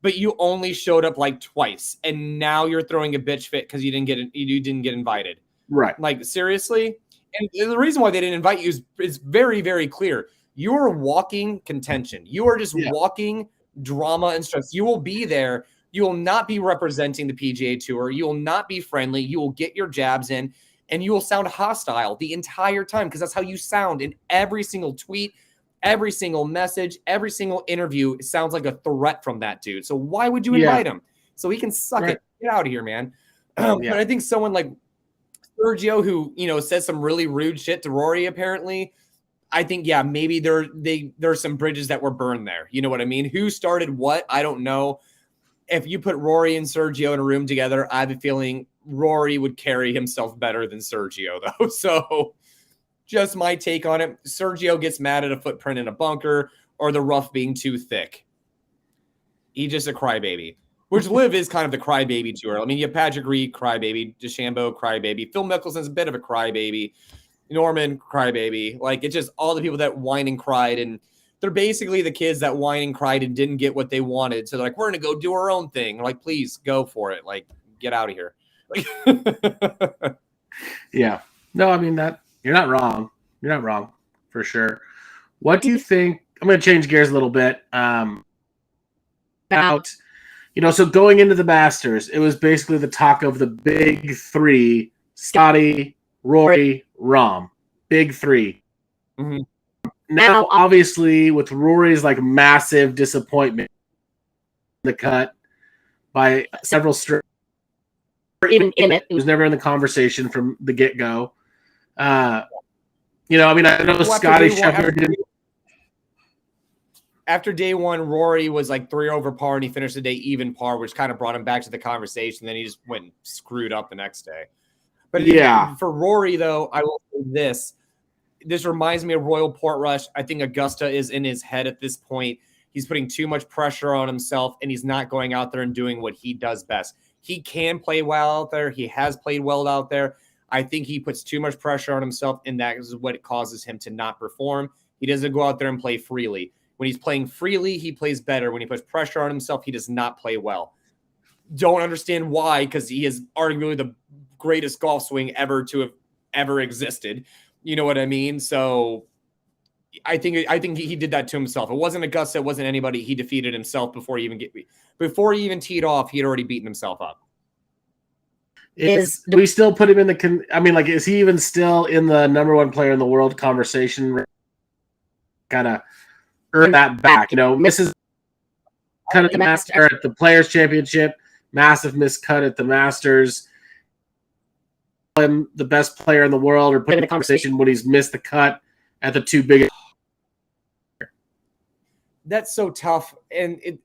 but you only showed up like twice, and now you're throwing a bitch fit because you didn't get invited. Right? Like, seriously. And the reason why they didn't invite you is very, very clear. You are walking contention. You are just walking drama and stress. You will be there. You will not be representing the PGA Tour. You will not be friendly. You will get your jabs in, and you will sound hostile the entire time because that's how you sound in every single tweet, every single message, every single interview. It sounds like a threat from that dude. So why would you invite him? So he can suck it. Get out of here, man. But I think someone like Sergio, who says some really rude shit to Rory, apparently, I think maybe there's some bridges that were burned there. You know what I mean? Who started what? I don't know. If you put Rory and Sergio in a room together, I have a feeling Rory would carry himself better than Sergio, though. So just my take on it. Sergio gets mad at a footprint in a bunker or the rough being too thick. He's just a crybaby, which Liv is kind of the crybaby tour. I mean, you have Patrick Reed, crybaby, DeChambeau, crybaby. Phil Mickelson's a bit of a crybaby. Norman, crybaby. Like, it's just all the people that whine and cried, and they're basically the kids that whine and cried and didn't get what they wanted. So they're like, we're going to go do our own thing. Like, please go for it. Like, get out of here. Like, yeah. No, I mean, that you're not wrong. You're not wrong for sure. What do you think? I'm going to change gears a little bit. So going into the Masters, it was basically the talk of the big three: Scotty, Rory, Rahm. Big three. Mm-hmm. Now, obviously, with Rory's like massive disappointment, the cut by several strokes, or even in it was never in the conversation from the get-go. I know Scotty Scheffler did. After day one, Rory was like 3 over par, and he finished the day even par, which kind of brought him back to the conversation. Then he just went and screwed up the next day. But for Rory, though, I will say this. This reminds me of Royal Portrush. I think Augusta is in his head at this point. He's putting too much pressure on himself, and he's not going out there and doing what he does best. He can play well out there. He has played well out there. I think he puts too much pressure on himself, and that is what causes him to not perform. He doesn't go out there and play freely. When he's playing freely, he plays better. When he puts pressure on himself, he does not play well. Don't understand why, because he is arguably the greatest golf swing ever to have ever existed. You know what I mean? So I think he did that to himself. It wasn't Augusta. It wasn't anybody. He defeated himself before he even teed off. He had already beaten himself up. Do we still put him in the? Is he even still in the number one player in the world conversation? Kind of earn that back, misses cut at the Masters, at the Players Championship, massive miscut at the Masters. Him the best player in the world, or put him in the conversation when he's missed the cut at the two biggest. That's so tough, and it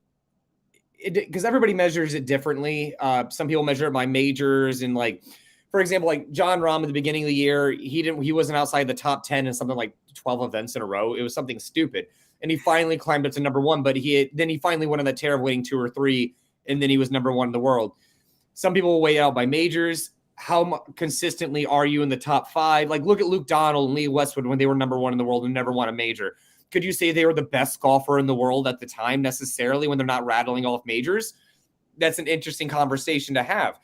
because everybody measures it differently. Some people measure it by majors, and like, for example, like Jon Rahm at the beginning of the year, he wasn't outside the top 10 in something like 12 events in a row. It was something stupid, and he finally climbed up to number one. But he finally went on that tear of winning 2 or 3, and then he was number one in the world. Some people will weigh out by majors. How consistently are you in the top 5? Like, look at Luke Donald and Lee Westwood when they were number one in the world and never won a major. Could you say they were the best golfer in the world at the time necessarily when they're not rattling off majors? That's an interesting conversation to have.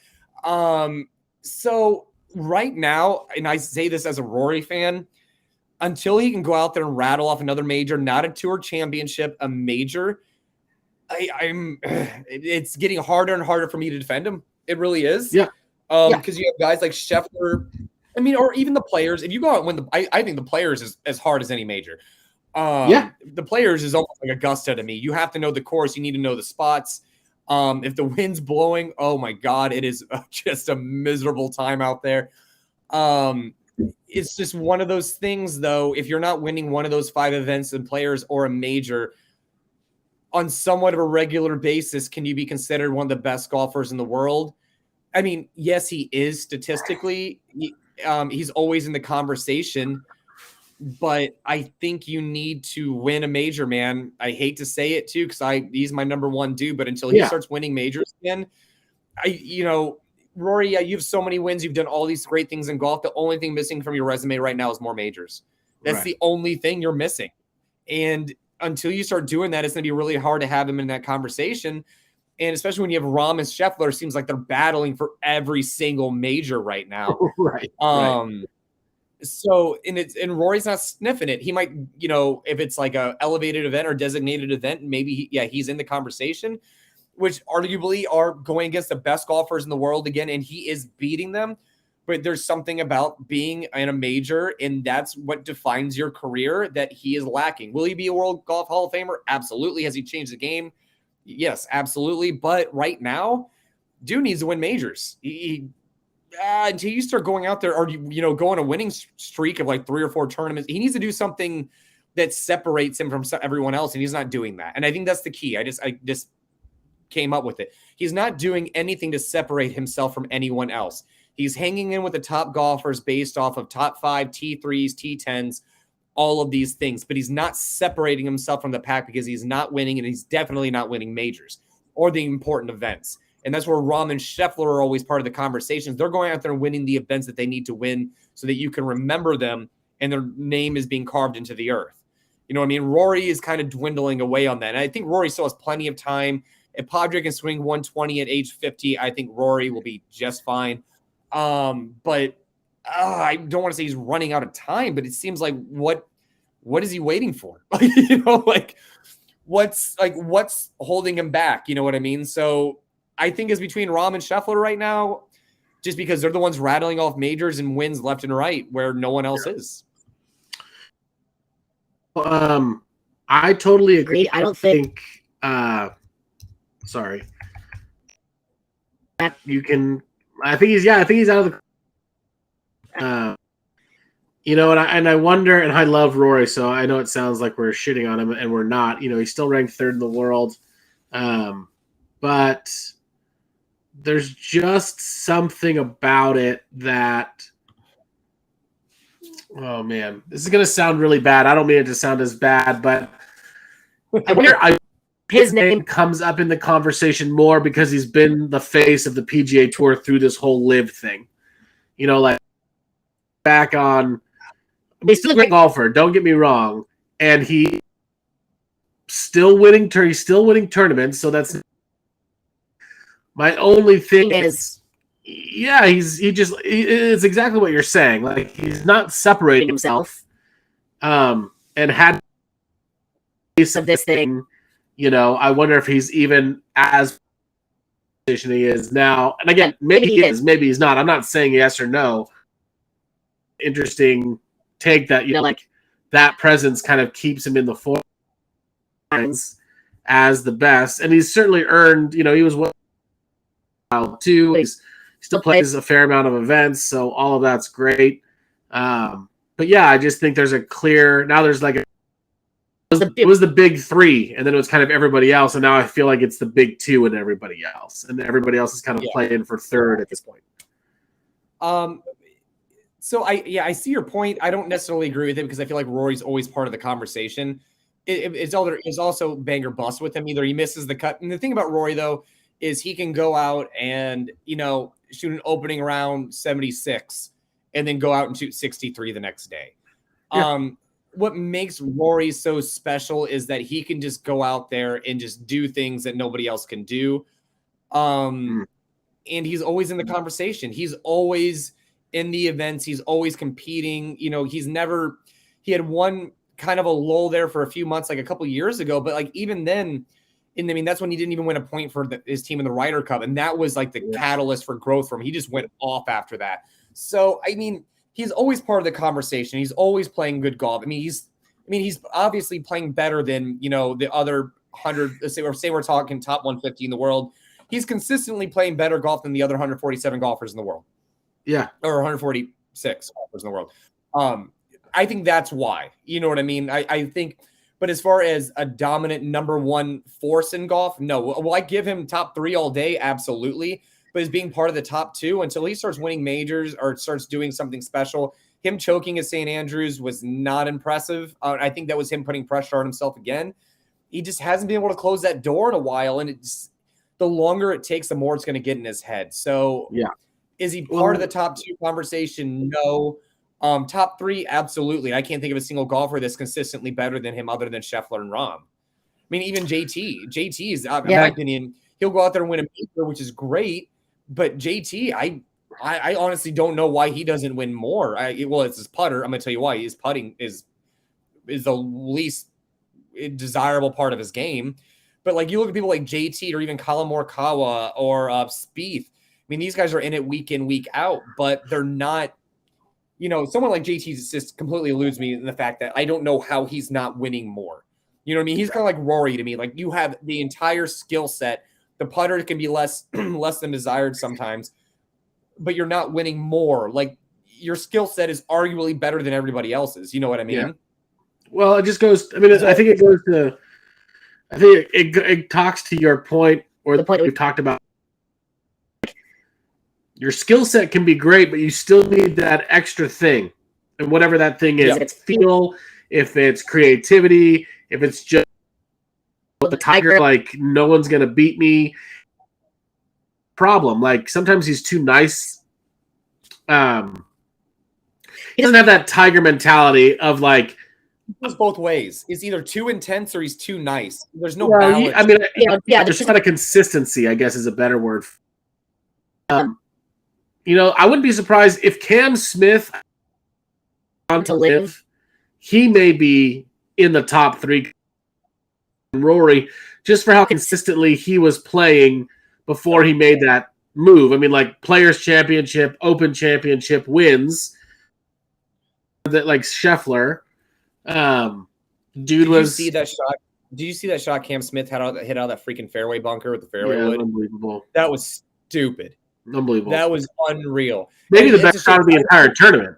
So right now, and I say this as a Rory fan, until he can go out there and rattle off another major, not a tour championship, a major, it's getting harder and harder for me to defend him. It really is. Yeah. Because you have guys like Scheffler, or even the Players. If you go out and win I think the Players is as hard as any major. The Players is almost like Augusta to me. You have to know the course. You need to know the spots. If the wind's blowing, oh my God, it is just a miserable time out there. it's just one of those things, though. If you're not winning one of those 5 events and players or a major on somewhat of a regular basis, can you be considered one of the best golfers in the world? I mean, yes, he is statistically. He's always in the conversation, but I think you need to win a major, man. I hate to say it too, because he's my number one dude, but until he starts winning majors again, Rory, you have so many wins. You've done all these great things in golf. The only thing missing from your resume right now is more majors. That's the only thing you're missing. And until you start doing that, it's going to be really hard to have him in that conversation. And especially when you have Rahm and Scheffler, it seems like they're battling for every single major right now. Right. So, and Rory's not sniffing it. He might, if it's like a elevated event or designated event, maybe he's in the conversation, which arguably are going against the best golfers in the world again, and he is beating them. But there's something about being in a major, and that's what defines your career, that he is lacking. Will he be a World Golf Hall of Famer? Absolutely. Has he changed the game? Yes, absolutely. But right now, dude needs to win majors. Until you start going out there or, go on a winning streak of like 3 or 4 tournaments, he needs to do something that separates him from everyone else, and he's not doing that. And I think that's the key. I just came up with it. He's not doing anything to separate himself from anyone else. He's hanging in with the top golfers based off of top 5, T3s, T10s, all of these things, but he's not separating himself from the pack because he's not winning, and he's definitely not winning majors or the important events. And that's where Rahm and Scheffler are always part of the conversations. They're going out there and winning the events that they need to win so that you can remember them and their name is being carved into the earth. You know what I mean? Rory is kind of dwindling away on that. And I think Rory still has plenty of time. If Padraig can swing 120 at age 50, I think Rory will be just fine. But I don't want to say he's running out of time, but it seems like what is he waiting for? What's holding him back? You know what I mean? So I think it's between Rahm and Scheffler right now, just because they're the ones rattling off majors and wins left and right where no one else is. I totally agree. I don't think sorry. You can I think he's out of the and I wonder, and I love Rory, so I know it sounds like we're shitting on him, and we're not. He's still ranked 3rd in the world. But there's just something about it that, oh man, this is going to sound really bad. I don't mean it to sound as bad, but I wonder his name comes up in the conversation more because he's been the face of the PGA Tour through this whole live thing. Like back on, he's still a great golfer, don't get me wrong, and he's still winning tournaments, so that's my only thing is, it's exactly what you're saying. Like, he's not separating himself, and had piece of this thing. I wonder if he's even as position he is now. And again, maybe he is, maybe he's not. I'm not saying yes or no. Interesting take that that presence kind of keeps him in the forefront as the best, and he's certainly earned. He was too. He still plays a fair amount of events, so all of that's great. But yeah, I just think there's a clear now. There's like it was the big 3, and then it was kind of everybody else, and now I feel like it's the big 2 and everybody else, and everybody else is kind of playing for 3rd at this point. So I see your point. I don't necessarily agree with him because I feel like Rory's always part of the conversation. It's also bang or bust with him. Either he misses the cut. And the thing about Rory, though, is he can go out and, shoot an opening round 76 and then go out and shoot 63 the next day. Yeah. What makes Rory so special is that he can just go out there and just do things that nobody else can do. And he's always in the conversation. He's always in the events. He's always competing. He had one kind of a lull there for a few months, like a couple years ago. But like even then, that's when he didn't even win a point for his team in the Ryder Cup. And that was like the catalyst for growth for him. He just went off after that. So, he's always part of the conversation. He's always playing good golf. He's obviously playing better than, the other 100, say we're talking top 150 in the world. He's consistently playing better golf than the other 147 golfers in the world. Yeah. Or 140 6 golfers in the world. I think that's why. You know what I mean? I think, but as far as a dominant number one force in golf, no. Will I give him top 3 all day? Absolutely. But as being part of the top 2 until he starts winning majors or starts doing something special, him choking at St. Andrews was not impressive. I think that was him putting pressure on himself again. He just hasn't been able to close that door in a while, and it's the longer it takes, the more it's going to get in his head. So, yeah, is he part of the top 2 conversation? No. Top 3, absolutely. I can't think of a single golfer that's consistently better than him other than Scheffler and Rahm. I mean, even JT. JT is, in my opinion, he'll go out there and win a major, which is great. But JT, I honestly don't know why he doesn't win more. Well, it's his putter. I'm going to tell you why. His putting is the least desirable part of his game. But like you look at people like JT or even Colin Morikawa or Spieth. I mean, these guys are in it week in, week out, but they're not. You know, someone like JT just completely eludes me in the fact that I don't know how he's not winning more. You know what I mean? He's kind of like Rory to me. Like you have the entire skill set. The putter can be less than desired sometimes, but you're not winning more. Like your skill set is arguably better than everybody else's. You know what I mean? Yeah. Well, it just goes. I mean, I think it goes to. I think it talks to your point, or the point we've talked about. Your skill set can be great, but you still need that extra thing, and whatever that thing is. Yeah. If it's feel, if it's creativity, if it's just the Tiger, like no one's gonna beat me. Problem, like sometimes he's too nice. He doesn't have that Tiger mentality of like. It goes both ways. He's either too intense or he's too nice. There's no balance. I mean, there's just not a consistency, I guess is a better word. You know, I wouldn't be surprised if Cam Smith on to live, he may be in the top 3. Rory, just for how consistently he was playing before he made that move. I mean, like Players Championship, Open Championship wins that like Scheffler. Did you see that shot? Did you see that shot Cam Smith hit out that freaking fairway bunker with the fairway wood? Unbelievable. That was stupid. Unbelievable. That was unreal. Maybe the best shot of the entire tournament.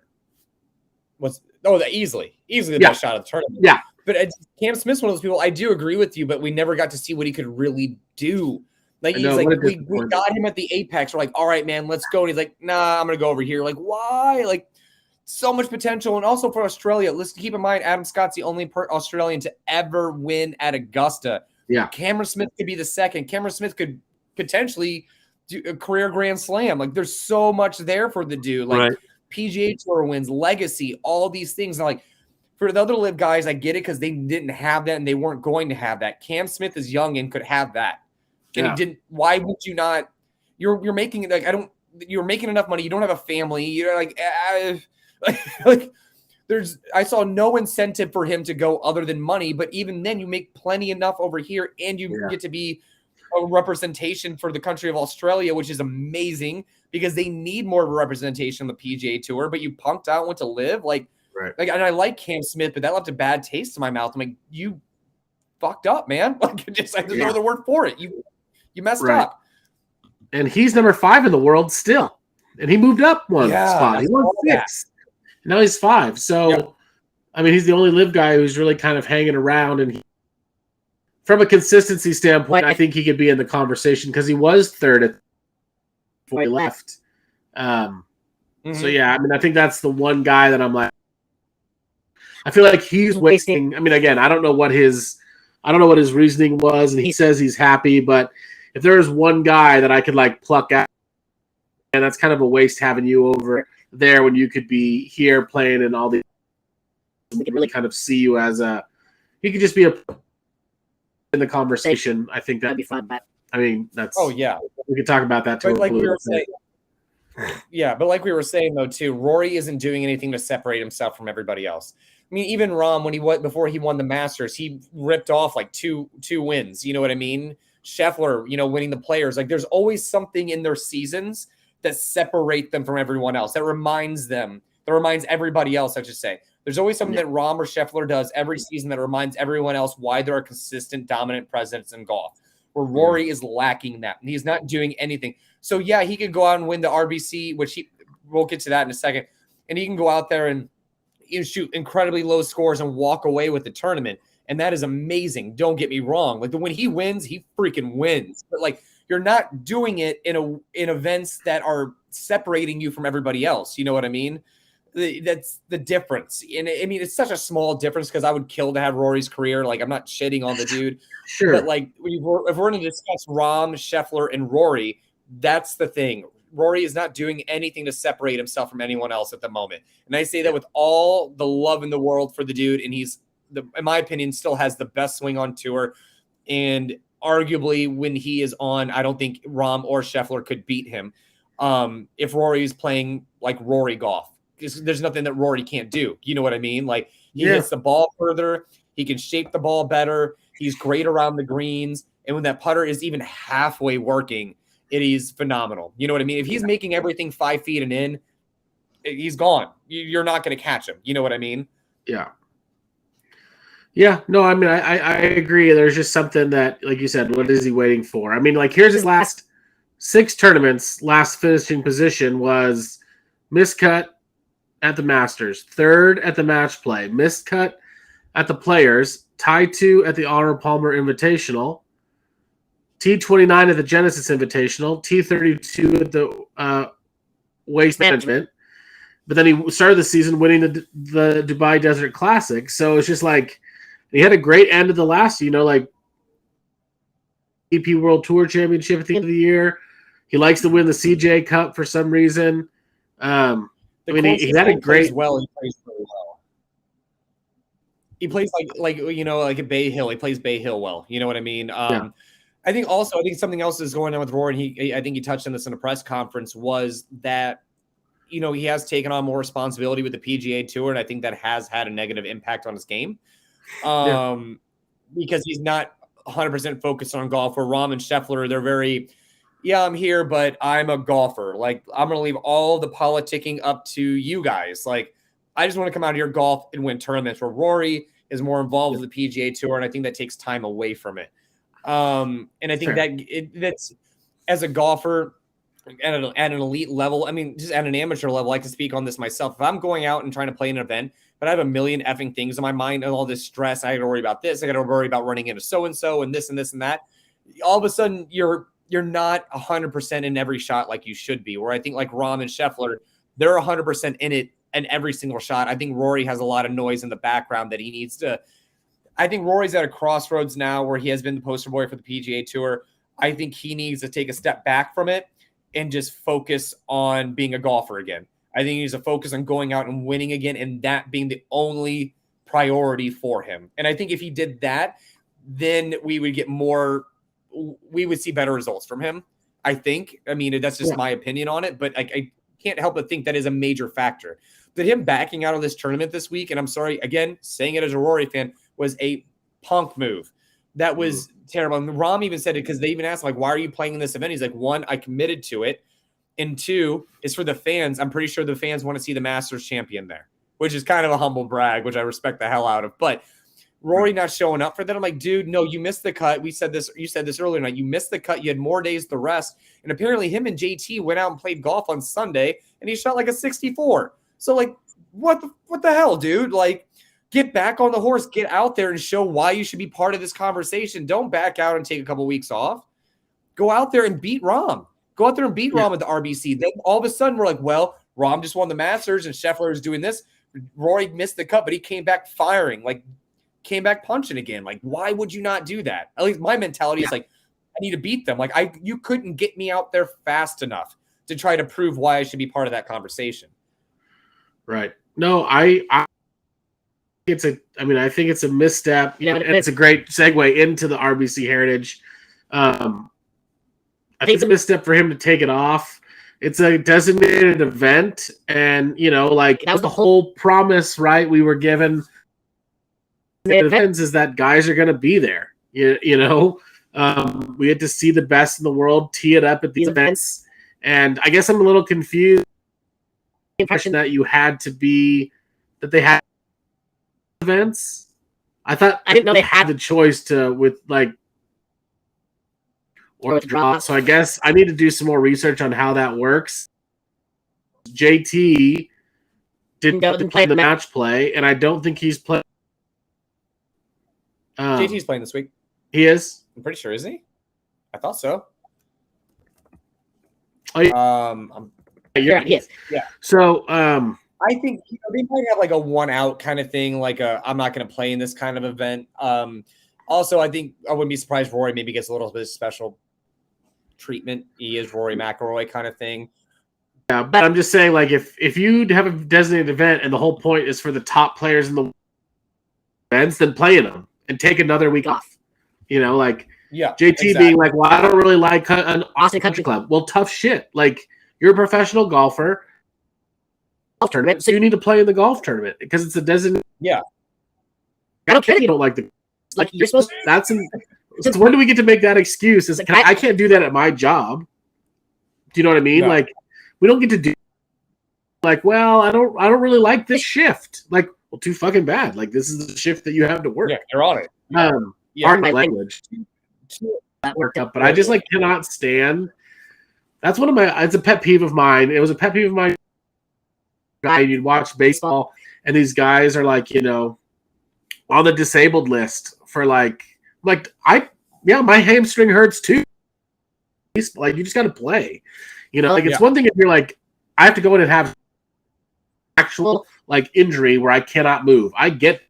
Easily the best shot of the tournament. Yeah. But Cam Smith's one of those people. I do agree with you, but we never got to see what he could really do. Like he's like, we got him at the apex. We're like, all right, man, let's go. And he's like, nah, I'm gonna go over here. Like, why? Like, so much potential. And also for Australia, let's keep in mind, Adam Scott's the only Australian to ever win at Augusta. Yeah. Cameron Smith could be the second. Cameron Smith could potentially do a career Grand Slam. Like, there's so much there for the dude. Like, PGA Tour wins, legacy, all these things. And like, for the other live guys, I get it because they didn't have that and they weren't going to have that. Cam Smith is young and could have that. And he didn't. Why would you not? You're making it like you're making enough money. You don't have a family. You're like, I saw no incentive for him to go other than money. But even then, you make plenty enough over here, and you get to be a representation for the country of Australia, which is amazing because they need more representation on the PGA Tour. But you punked out, went to live like, and I like Cam Smith, but that left a bad taste in my mouth. I'm like, you fucked up, man. Like, there's no other word for it. You messed up. And he's number 5 in the world still. And he moved up one spot. He won 6. Now he's 5. So, I mean, he's the only live guy who's really kind of hanging around. And from a consistency standpoint, I think he could be in the conversation because he was 3rd before he left. So, yeah, I mean, I think that's the one guy that I'm like, I feel like he's wasting. I mean, again, I don't know what his reasoning was. And he says he's happy, but if there is one guy that I could like pluck out, and that's kind of a waste having you over there when you could be here playing and all these. We could really kind of see you as he could just be in the conversation. I think that'd be fun. But I mean, that's we could talk about that too. But like we were saying, but like we were saying though too, Rory isn't doing anything to separate himself from everybody else. I mean, even Rahm before he won the Masters, he ripped off like two wins. You know what I mean? Scheffler, winning the Players. Like, there's always something in their seasons that separate them from everyone else. That reminds everybody else, I should say. There's always something that Rahm or Scheffler does every season that reminds everyone else why they're a consistent, dominant presence in golf. Where Rory is lacking that. And he's not doing anything. So, yeah, he could go out and win the RBC, which we'll get to that in a second. and he can go out there and shoot incredibly low scores and walk away with the tournament. And that is amazing. Don't get me wrong. Like when he wins, he freaking wins. But like you're not doing it in events that are separating you from everybody else. You know what I mean? That's the difference. And I mean, it's such a small difference because I would kill to have Rory's career. Like I'm not shitting on the dude. Sure. But like if we're going to discuss Rahm, Scheffler, and Rory, that's the thing. Rory is not doing anything to separate himself from anyone else at the moment. And I say that with all the love in the world for the dude. And he's, in my opinion, still has the best swing on tour. And arguably when he is on, I don't think Rahm or Scheffler could beat him if Rory is playing like Rory golf. There's nothing that Rory can't do. You know what I mean? Like he hits the ball further. He can shape the ball better. He's great around the greens. And when that putter is even halfway working, it is phenomenal. You know what I mean? If he's making everything 5 feet and in, he's gone. You're not going to catch him. You know what I mean? Yeah. Yeah. No, I mean, I agree. There's just something that, like you said, what is he waiting for? I mean, like here's his last 6 tournaments. Last finishing position was miscut at the Masters, 3rd at the Match Play, miscut at the Players, tie 2 at the Arnold Palmer Invitational, T29 at the Genesis Invitational, T32 at the Waste Management. But then he started the season winning the Dubai Desert Classic. So it's just like he had a great end of the last, like EP World Tour Championship at the end of the year. He likes to win the CJ Cup for some reason. He had a great. He plays really well. He plays like a Bay Hill. He plays Bay Hill well. You know what I mean? I think something else is going on with Rory, and I think he touched on this in a press conference, was that, he has taken on more responsibility with the PGA Tour, and I think that has had a negative impact on his game because he's not 100% focused on golf. Where Rahm and Scheffler, they're very, I'm here, but I'm a golfer. Like, I'm going to leave all the politicking up to you guys. Like, I just want to come out here, golf, and win tournaments. Where Rory is more involved with the PGA Tour, and I think that takes time away from it. And I think that's as a golfer at an elite level. I mean, just at an amateur level, I can speak on this myself. If I'm going out and trying to play an event, but I have a million effing things in my mind and all this stress, I got to worry about this. I got to worry about running into so-and-so and this and this and that. All of a sudden you're not 100% in every shot like you should be. Where I think like Rahm and Scheffler, they're 100% in it in every single shot. I think Rory has a lot of noise in the background that he needs to. I think Rory's at a crossroads now where he has been the poster boy for the PGA Tour. I think he needs to take a step back from it and just focus on being a golfer again. I think he needs to focus on going out and winning again, and that being the only priority for him. And I think if he did that, then we would see better results from him. I think. I mean, that's just my opinion on it, but I can't help but think that is a major factor. But him backing out of this tournament this week, and I'm sorry, again, saying it as a Rory fan, was a punk move. That was terrible. And Rahm even said it because they even asked him, like, why are you playing in this event? He's like, 1, I committed to it. And 2, it's for the fans. I'm pretty sure the fans want to see the Masters champion there, which is kind of a humble brag, which I respect the hell out of. But Rory not showing up for that, I'm like, dude, no, you missed the cut. You said this earlier tonight. You missed the cut. You had more days to rest. And apparently him and JT went out and played golf on Sunday, and he shot like a 64. So, like, what the hell, dude? Like, get back on the horse, get out there and show why you should be part of this conversation. Don't back out and take a couple weeks off. Go out there and beat Rahm. Go out there and beat Rahm at the RBC. Then all of a sudden we're like, well, Rahm just won the Masters and Scheffler is doing this. Rory missed the cut, but he came back firing, like came back punching again. Like, why would you not do that? At least my mentality is like, I need to beat them. Like, you couldn't get me out there fast enough to try to prove why I should be part of that conversation. Right. No, I think it's a misstep. Yeah, and it's a great segue into the RBC Heritage. I think it's a misstep for him to take it off. It's a designated event, and that was the whole promise, right? We were given the events is that guys are going to be there. We had to see the best in the world tee it up at these events, and I guess I'm a little confused. The impression that you had to be that they had events. I didn't know they had the choice to withdraw. So I guess I need to do some more research on how that works. JT didn't play the match play, and I don't think he's played. JT's playing this week. He is? I'm pretty sure, isn't he? I thought so. Oh, yeah. Yes. Yeah. So, I think they might have like a 1-out kind of thing, like I'm not going to play in this kind of event. Also, I think I wouldn't be surprised Rory maybe gets a little bit of special treatment. He is Rory McIlroy kind of thing. Yeah, but I'm just saying, like, if you have a designated event and the whole point is for the top players in the events, then play in them and take another week off. Like JT exactly. Being like, well, I don't really like an Austin Country Club. Well, tough shit. Like, you're a professional golfer. Golf tournament, so you need to play in the golf tournament because it's a designated. Yeah, I don't care if you don't like you're supposed to. Since when do we get to make that excuse? Is I can't do that at my job. Do you know what I mean? No. Like, we don't get to do. Like, well, I don't really like this shift. Like, well, too fucking bad. Like, this is the shift that you have to work. Yeah, you're on it. Pardon my language. That worked up, but I just cannot stand. That's one of my. It's a pet peeve of mine. It was a pet peeve of mine. Guy, you'd watch baseball, and these guys are on the disabled list for my hamstring hurts too. Like, you just got to play. It's one thing if you're like, I have to go in and have actual injury where I cannot move. I get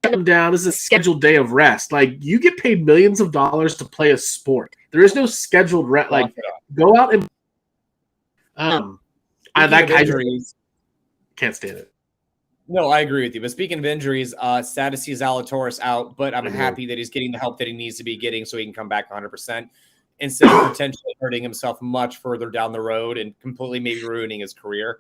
them down. This is a scheduled day of rest. Like, you get paid millions of dollars to play a sport. There is no scheduled rest. Like, go out and that guy can't stand it. No, I agree with you. But speaking of injuries, sad to see Zalatoris out, but I'm happy that he's getting the help that he needs to be getting so he can come back 100% instead of potentially hurting himself much further down the road and completely maybe ruining his career.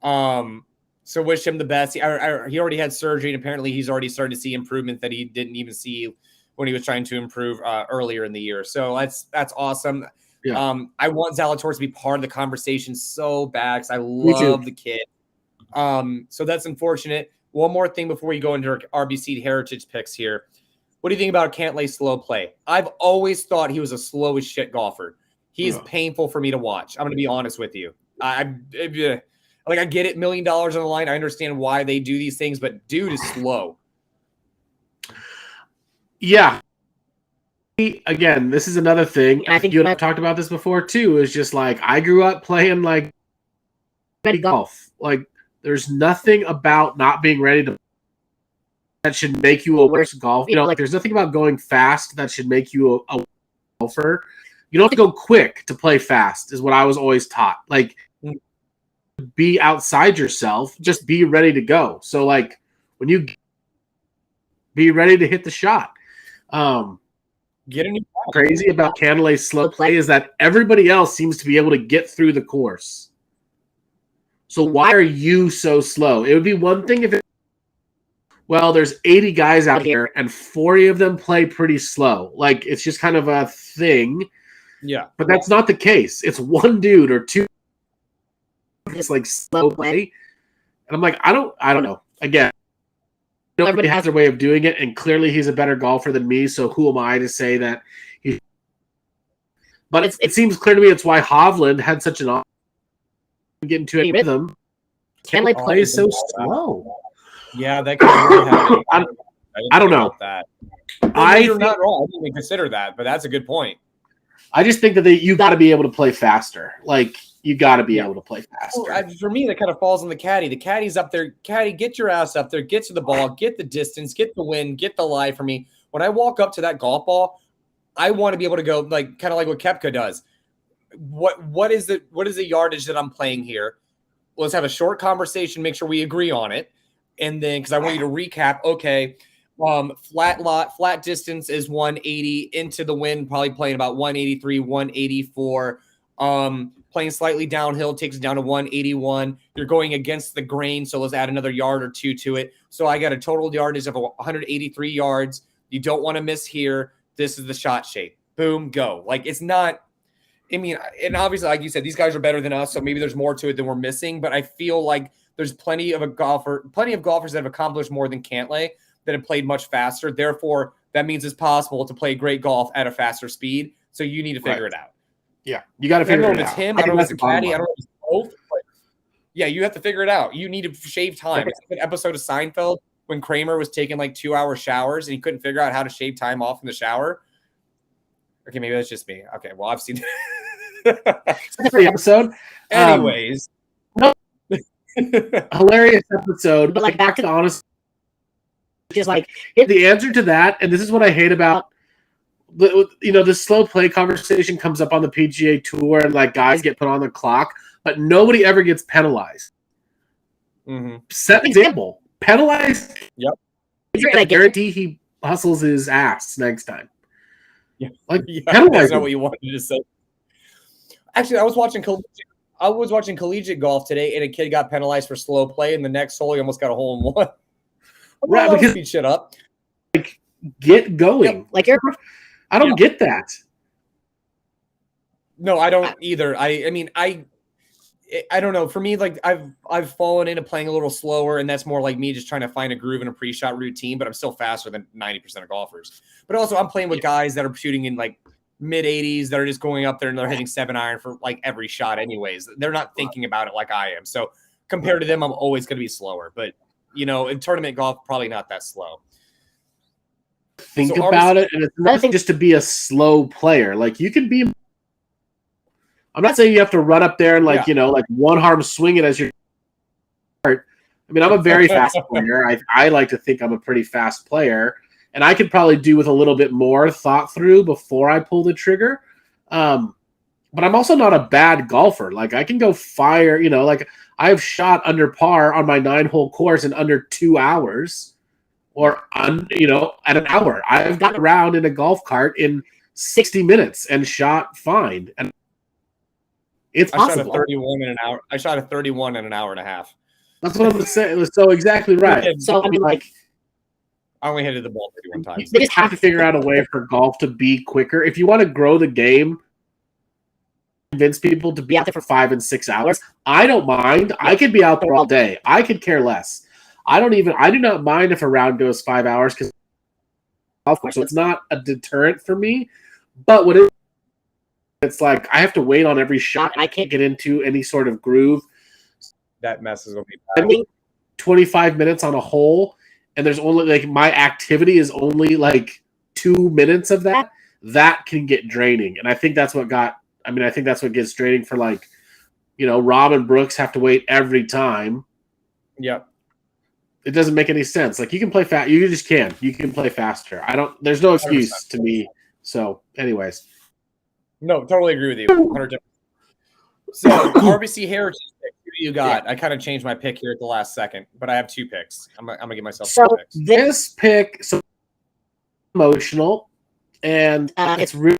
So wish him the best. He already had surgery, and apparently he's already started to see improvement that he didn't even see when he was trying to improve earlier in the year. So that's awesome. Yeah. I want Zalatoris to be part of the conversation so bad because I love the kid. So that's unfortunate. One more thing before we go into our RBC Heritage picks here. What do you think about Cantlay's slow play? I've always thought he was a slow as shit golfer. He's painful for me to watch. I'm going to be honest with you. I get it, $1 million on the line. I understand why they do these things, but dude is slow. Yeah. Again, this is another thing. I think you and I have talked about this before too. Is just I grew up playing golf. There's nothing about not being ready to that should make you a worse golfer. There's nothing about going fast that should make you a golfer. You don't have to go quick to play fast, is what I was always taught. Be outside yourself, just be ready to go. So when you be ready to hit the shot. Crazy about Cantlay's slow play is that everybody else seems to be able to get through the course. So why are you so slow? It would be one thing if there's 80 guys out here and 40 of them play pretty slow. It's just kind of a thing. Yeah. But that's not the case. It's one dude or two. It's slow play. And I'm I don't know. Again, everybody has their way of doing it, and clearly he's a better golfer than me, so who am I to say that he... But it seems clear to me it's why Hovland had such an get into a rhythm. Cantlay plays so slow. Yeah, that could really happen. I don't know. That. You're not wrong. I didn't even consider that, but that's a good point. I just think that you got to be able to play faster. You got to be able to play faster. Well, for me, that kind of falls on the caddy. The caddy's up there. Caddy, get your ass up there. Get to the ball. Get the distance. Get the win. Get the lie for me. When I walk up to that golf ball, I want to be able to go kind of like what Koepka does. What is the yardage that I'm playing here? Let's have a short conversation. Make sure we agree on it, and then because I want you to recap. Okay. Flat distance is 180 into the wind, probably playing about 183, 184. Playing slightly downhill takes it down to 181. You're going against the grain, so let's add another yard or two to it. So I got a total yardage of 183 yards. You don't want to miss here. This is the shot shape. Boom, go. It's not. I mean, and obviously, like you said, these guys are better than us, so maybe there's more to it than we're missing. But I feel like there's plenty of golfers that have accomplished more than Cantlay that have played much faster. Therefore, that means it's possible to play great golf at a faster speed. So you need to figure it out. Yeah, you got to figure it out. I don't know if it's him. I don't know if it's Caddy. I don't know if it's both. Yeah, you have to figure it out. You need to shave time. It's like an episode of Seinfeld when Kramer was taking like 2-hour showers and he couldn't figure out how to shave time off in the shower. Okay, maybe that's just me. Okay, well, I've seen the episode. Anyways. Hilarious episode. But like back to the honest, just like the answer to that, and this is what I hate about the slow play conversation comes up on the PGA Tour and like guys get put on the clock, but nobody ever gets penalized. Mm-hmm. Set an example. Penalized. Yep. I guarantee he hustles his ass next time. Yeah. Like penalize. That's not what you wanted to say. Actually, I was watching collegiate golf today, and a kid got penalized for slow play, and the next hole he almost got a hole in one. Right, because speed shit up. Like, get going. Yep. Like I don't get that. No, I don't either. I mean, I don't know. For me, like I've fallen into playing a little slower, and that's more like me just trying to find a groove in a pre-shot routine. But I'm still faster than 90% of golfers. But also, I'm playing with guys that are shooting in like mid 80s that are just going up there and they're hitting 7-iron for like every shot. Anyways, they're not thinking about it like I am. So compared to them, I'm always going to be slower. But in tournament golf, probably not that slow. Think about it, and it's nothing just to be a slow player. Like you can be. I'm not saying you have to run up there and like one arm swing it as your. I mean, I'm a very fast player. I like to think I'm a pretty fast player, and I could probably do with a little bit more thought through before I pull the trigger. But I'm also not a bad golfer. Like I can go fire. Like I've shot under par on my 9-hole course in under 2 hours. Or, at an hour. I've gotten around in a golf cart in 60 minutes and shot fine. And it's possible. I shot a 31 in an hour. I shot a 31 in an hour and a half. That's what I'm saying. It was so exactly right. So, I mean, like, I only hit the ball 31 times. They just have to figure out a way for golf to be quicker. If you want to grow the game, convince people to be out there for 5 and 6 hours, I don't mind. I could be out there all day. I could care less. I do not mind if a round goes 5 hours because so it's not a deterrent for me. But what it's like I have to wait on every shot. I can't get into any sort of groove. That messes with me. Spending 25 minutes on a hole, and there's only like my activity is only like 2 minutes of that. That can get draining, and I think that's what gets draining for like, Rob and Brooks have to wait every time. Yep. It doesn't make any sense. Like you can play fast. You just can. You can play faster. There's no excuse 100%. To me. So anyways. No, totally agree with you. 100%. So RBC Heritage pick, who do you got? Yeah. I kind of changed my pick here at the last second, but I have 2 picks. I'm gonna give myself 2 picks. This pick so emotional, and it's really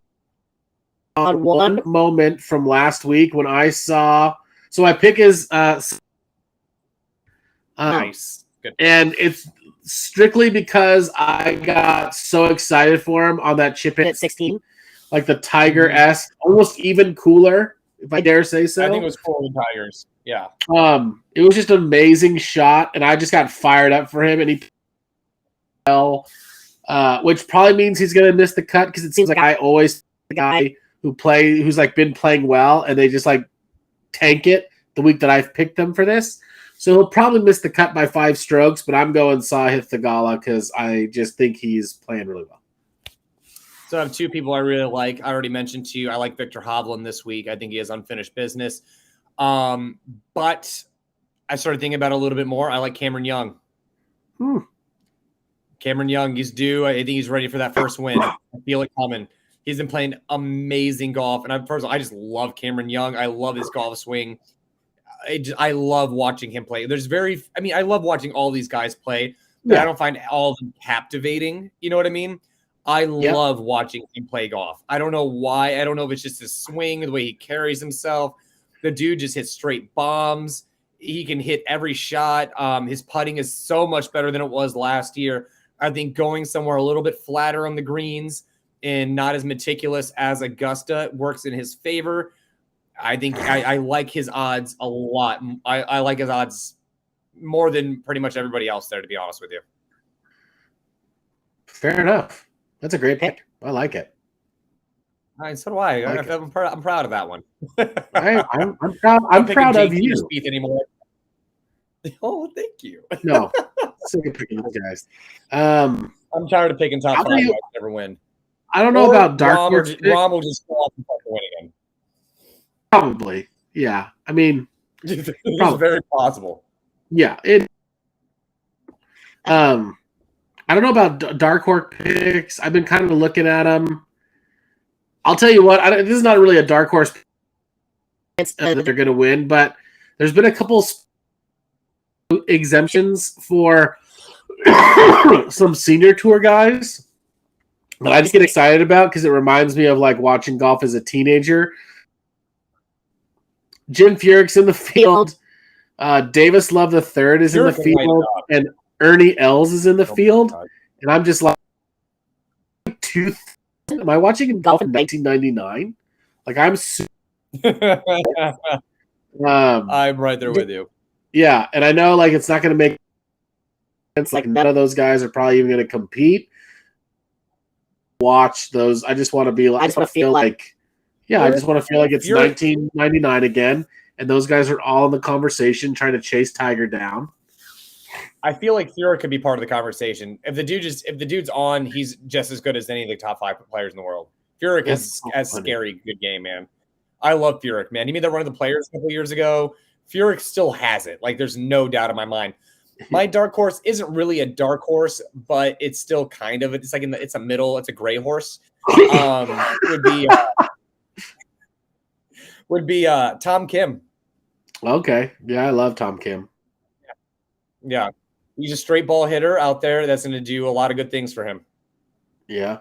on one moment from last week when I saw. So my pick is nice. Good. And it's strictly because I got so excited for him on that chip in at 16. Like the Tiger-esque, almost even cooler, if I dare say so. I think it was cooler than Tigers. Yeah. It was just an amazing shot, and I just got fired up for him, and he which probably means he's going to miss the cut because it seems like I always the guy who's like been playing well, and they just like tank it the week that I've picked them for this. So he'll probably miss the cut by 5 strokes, but I'm going Sahith Theegala because I just think he's playing really well. So I have 2 people I really like. I already mentioned to you, I like Victor Hovland this week. I think he has unfinished business. But I started thinking about it a little bit more. I like Cameron Young. Cameron Young, he's due. I think he's ready for that first win. I feel it coming. He's been playing amazing golf. And I just love Cameron Young. I love his golf swing. I love watching him play. I love watching all these guys play, but I don't find all of them captivating. You know what I mean? I love watching him play golf. I don't know why. I don't know if it's just his swing, the way he carries himself. The dude just hits straight bombs. He can hit every shot. His putting is so much better than it was last year. I think going somewhere a little bit flatter on the greens and not as meticulous as Augusta works in his favor. I think I like his odds a lot. I like his odds more than pretty much everybody else there, to be honest with you. Fair enough. That's a great pick. I like it. So do I. I'm proud of that one. I'm proud of you. Spieth anymore. Oh, thank you. No, sick of picking those guys. I'm tired of picking top 5 guys to never win. I don't know about Dark Horse. Rom will just go off and fucking win again. Probably, yeah. I mean, it's very possible. Yeah, I don't know about Dark Horse picks. I've been kind of looking at them. I'll tell you what. This is not really a Dark Horse that they're going to win, but there's been a couple exemptions for some senior tour guys that I just get excited about because it reminds me of like watching golf as a teenager. Jim Furyk's in the field. Davis Love III is in the field, and Ernie Els is in the field. And I'm just like, am I watching him golf in 1999? Like, I'm I'm right there with you. Yeah, and I know like it's not going to make sense. Like, none of those guys are probably even going to compete. Watch those. I just want to be like, I just want to feel like, I just want to feel like it's 1999 again, and those guys are all in the conversation trying to chase Tiger down. I feel like Furyk could be part of the conversation. If the dude's on, he's just as good as any of the top 5 players in the world. Furyk is a scary good game, man. I love Furyk, man. You mean they're one of the players a couple years ago? Furyk still has it. Like, there's no doubt in my mind. My dark horse isn't really a dark horse, but it's still kind of. It's like it's a middle. It's a gray horse. Would be Tom Kim. Okay, yeah, I love Tom Kim. Yeah, he's a straight ball hitter out there that's going to do a lot of good things for him. Yeah,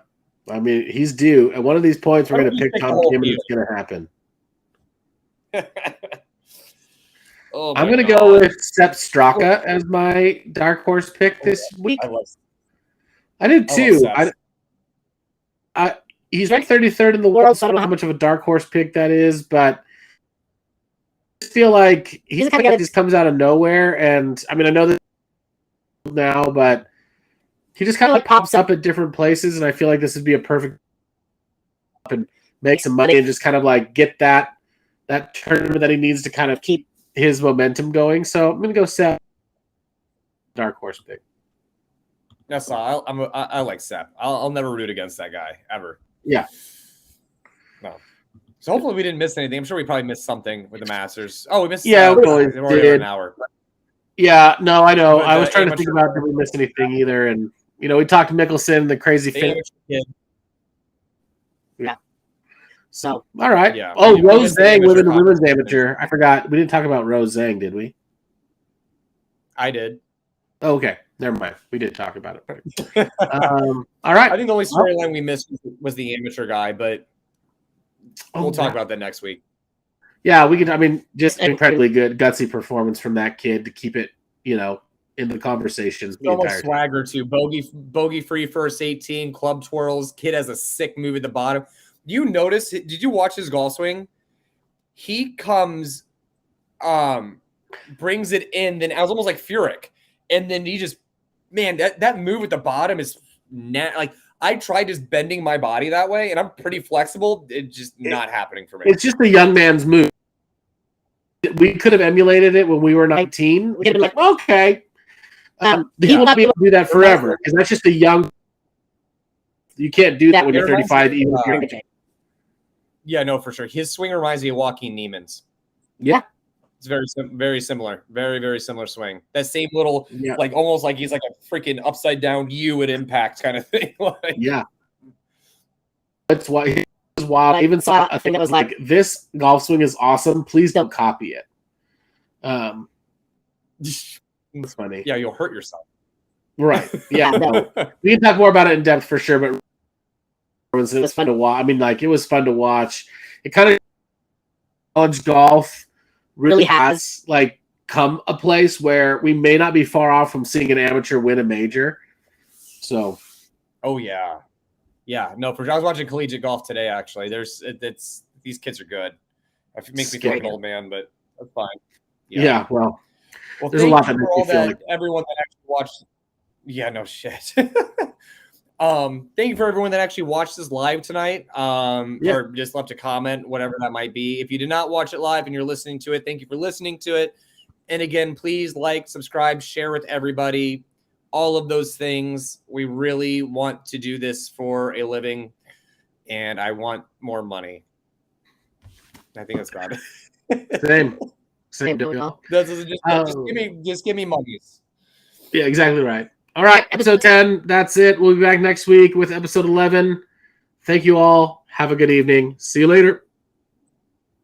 I mean he's due. At one of these points, we're going to pick Tom Kim, and it's going to happen. I'm going to go with Sepp Straka as my dark horse pick this week. I did too. He's ranked 33rd in the world, so I don't know how much of a dark horse pick that is, but I feel like he's the kind of guy that just comes out of nowhere. And I mean, I know this now, but he just kind of like pops up at different places, and I feel like this would be a perfect and make some money and just kind of like get that tournament that he needs to kind of keep his momentum going. So I'm gonna go Sepp, dark horse pick. That's all. I like Sepp. I'll never root against that guy ever. Yeah. No. So hopefully we didn't miss anything. I'm sure we probably missed something with the Masters. Oh, we missed. Yeah, we already did. An hour. Yeah. No, I know. I was trying to think about did we miss anything either, and we talked to Mickelson, the crazy finish. Yeah. So all right. Yeah. Oh, Rose Zhang within the women's amateur. I forgot. We didn't talk about Rose Zhang, did we? I did. Oh, okay. Never mind. We did talk about it. All right. I think the only storyline we missed was the amateur guy, but we'll talk about that next week. Yeah, we can. I mean, just incredibly good, gutsy performance from that kid to keep it, in the conversations. So much swagger too. Bogey free first 18, club twirls. Kid has a sick move at the bottom. You notice? Did you watch his golf swing? He comes, brings it in. Then I was almost like Furyk, and then he just. Man, that move at the bottom is like I tried just bending my body that way, and I'm pretty flexible. It's just not happening for me. It's just a young man's move. We could have emulated it when we were 19. We could have been like, okay, he will not be able to do that forever because that's just a young. You can't do that when you're 35. Yeah, no, for sure. His swing reminds me of Joaquin Neiman's. Yeah. It's very similar. Very, very similar swing. That same little, like almost like he's like a freaking upside down U at impact kind of thing. Yeah. That's why it was wild. I even saw a thing that was like, this golf swing is awesome. Please don't copy it. It's funny. Yeah, you'll hurt yourself. Right. Yeah. No. We can talk more about it in depth for sure, but it was fun to watch. I mean, like, it was fun to watch. It kind of college golf really has like come a place where we may not be far off from seeing an amateur win a major. So, oh yeah, no. I was watching collegiate golf today. Actually, these kids are good. It makes me feel like an old man, but that's fine. Yeah. Well, there's a lot that makes me feel like everyone that actually watched. Yeah, no shit. Thank you for everyone that actually watched this live tonight. Or just left a comment, whatever that might be. If you did not watch it live and you're listening to it, thank you for listening to it. And again, please like, subscribe, share with everybody. All of those things. We really want to do this for a living, and I want more money. I think that's about it. Same. Just give me monies. Yeah, exactly right. All right, episode 10. That's it. We'll be back next week with episode 11. Thank you all. Have a good evening. See you later.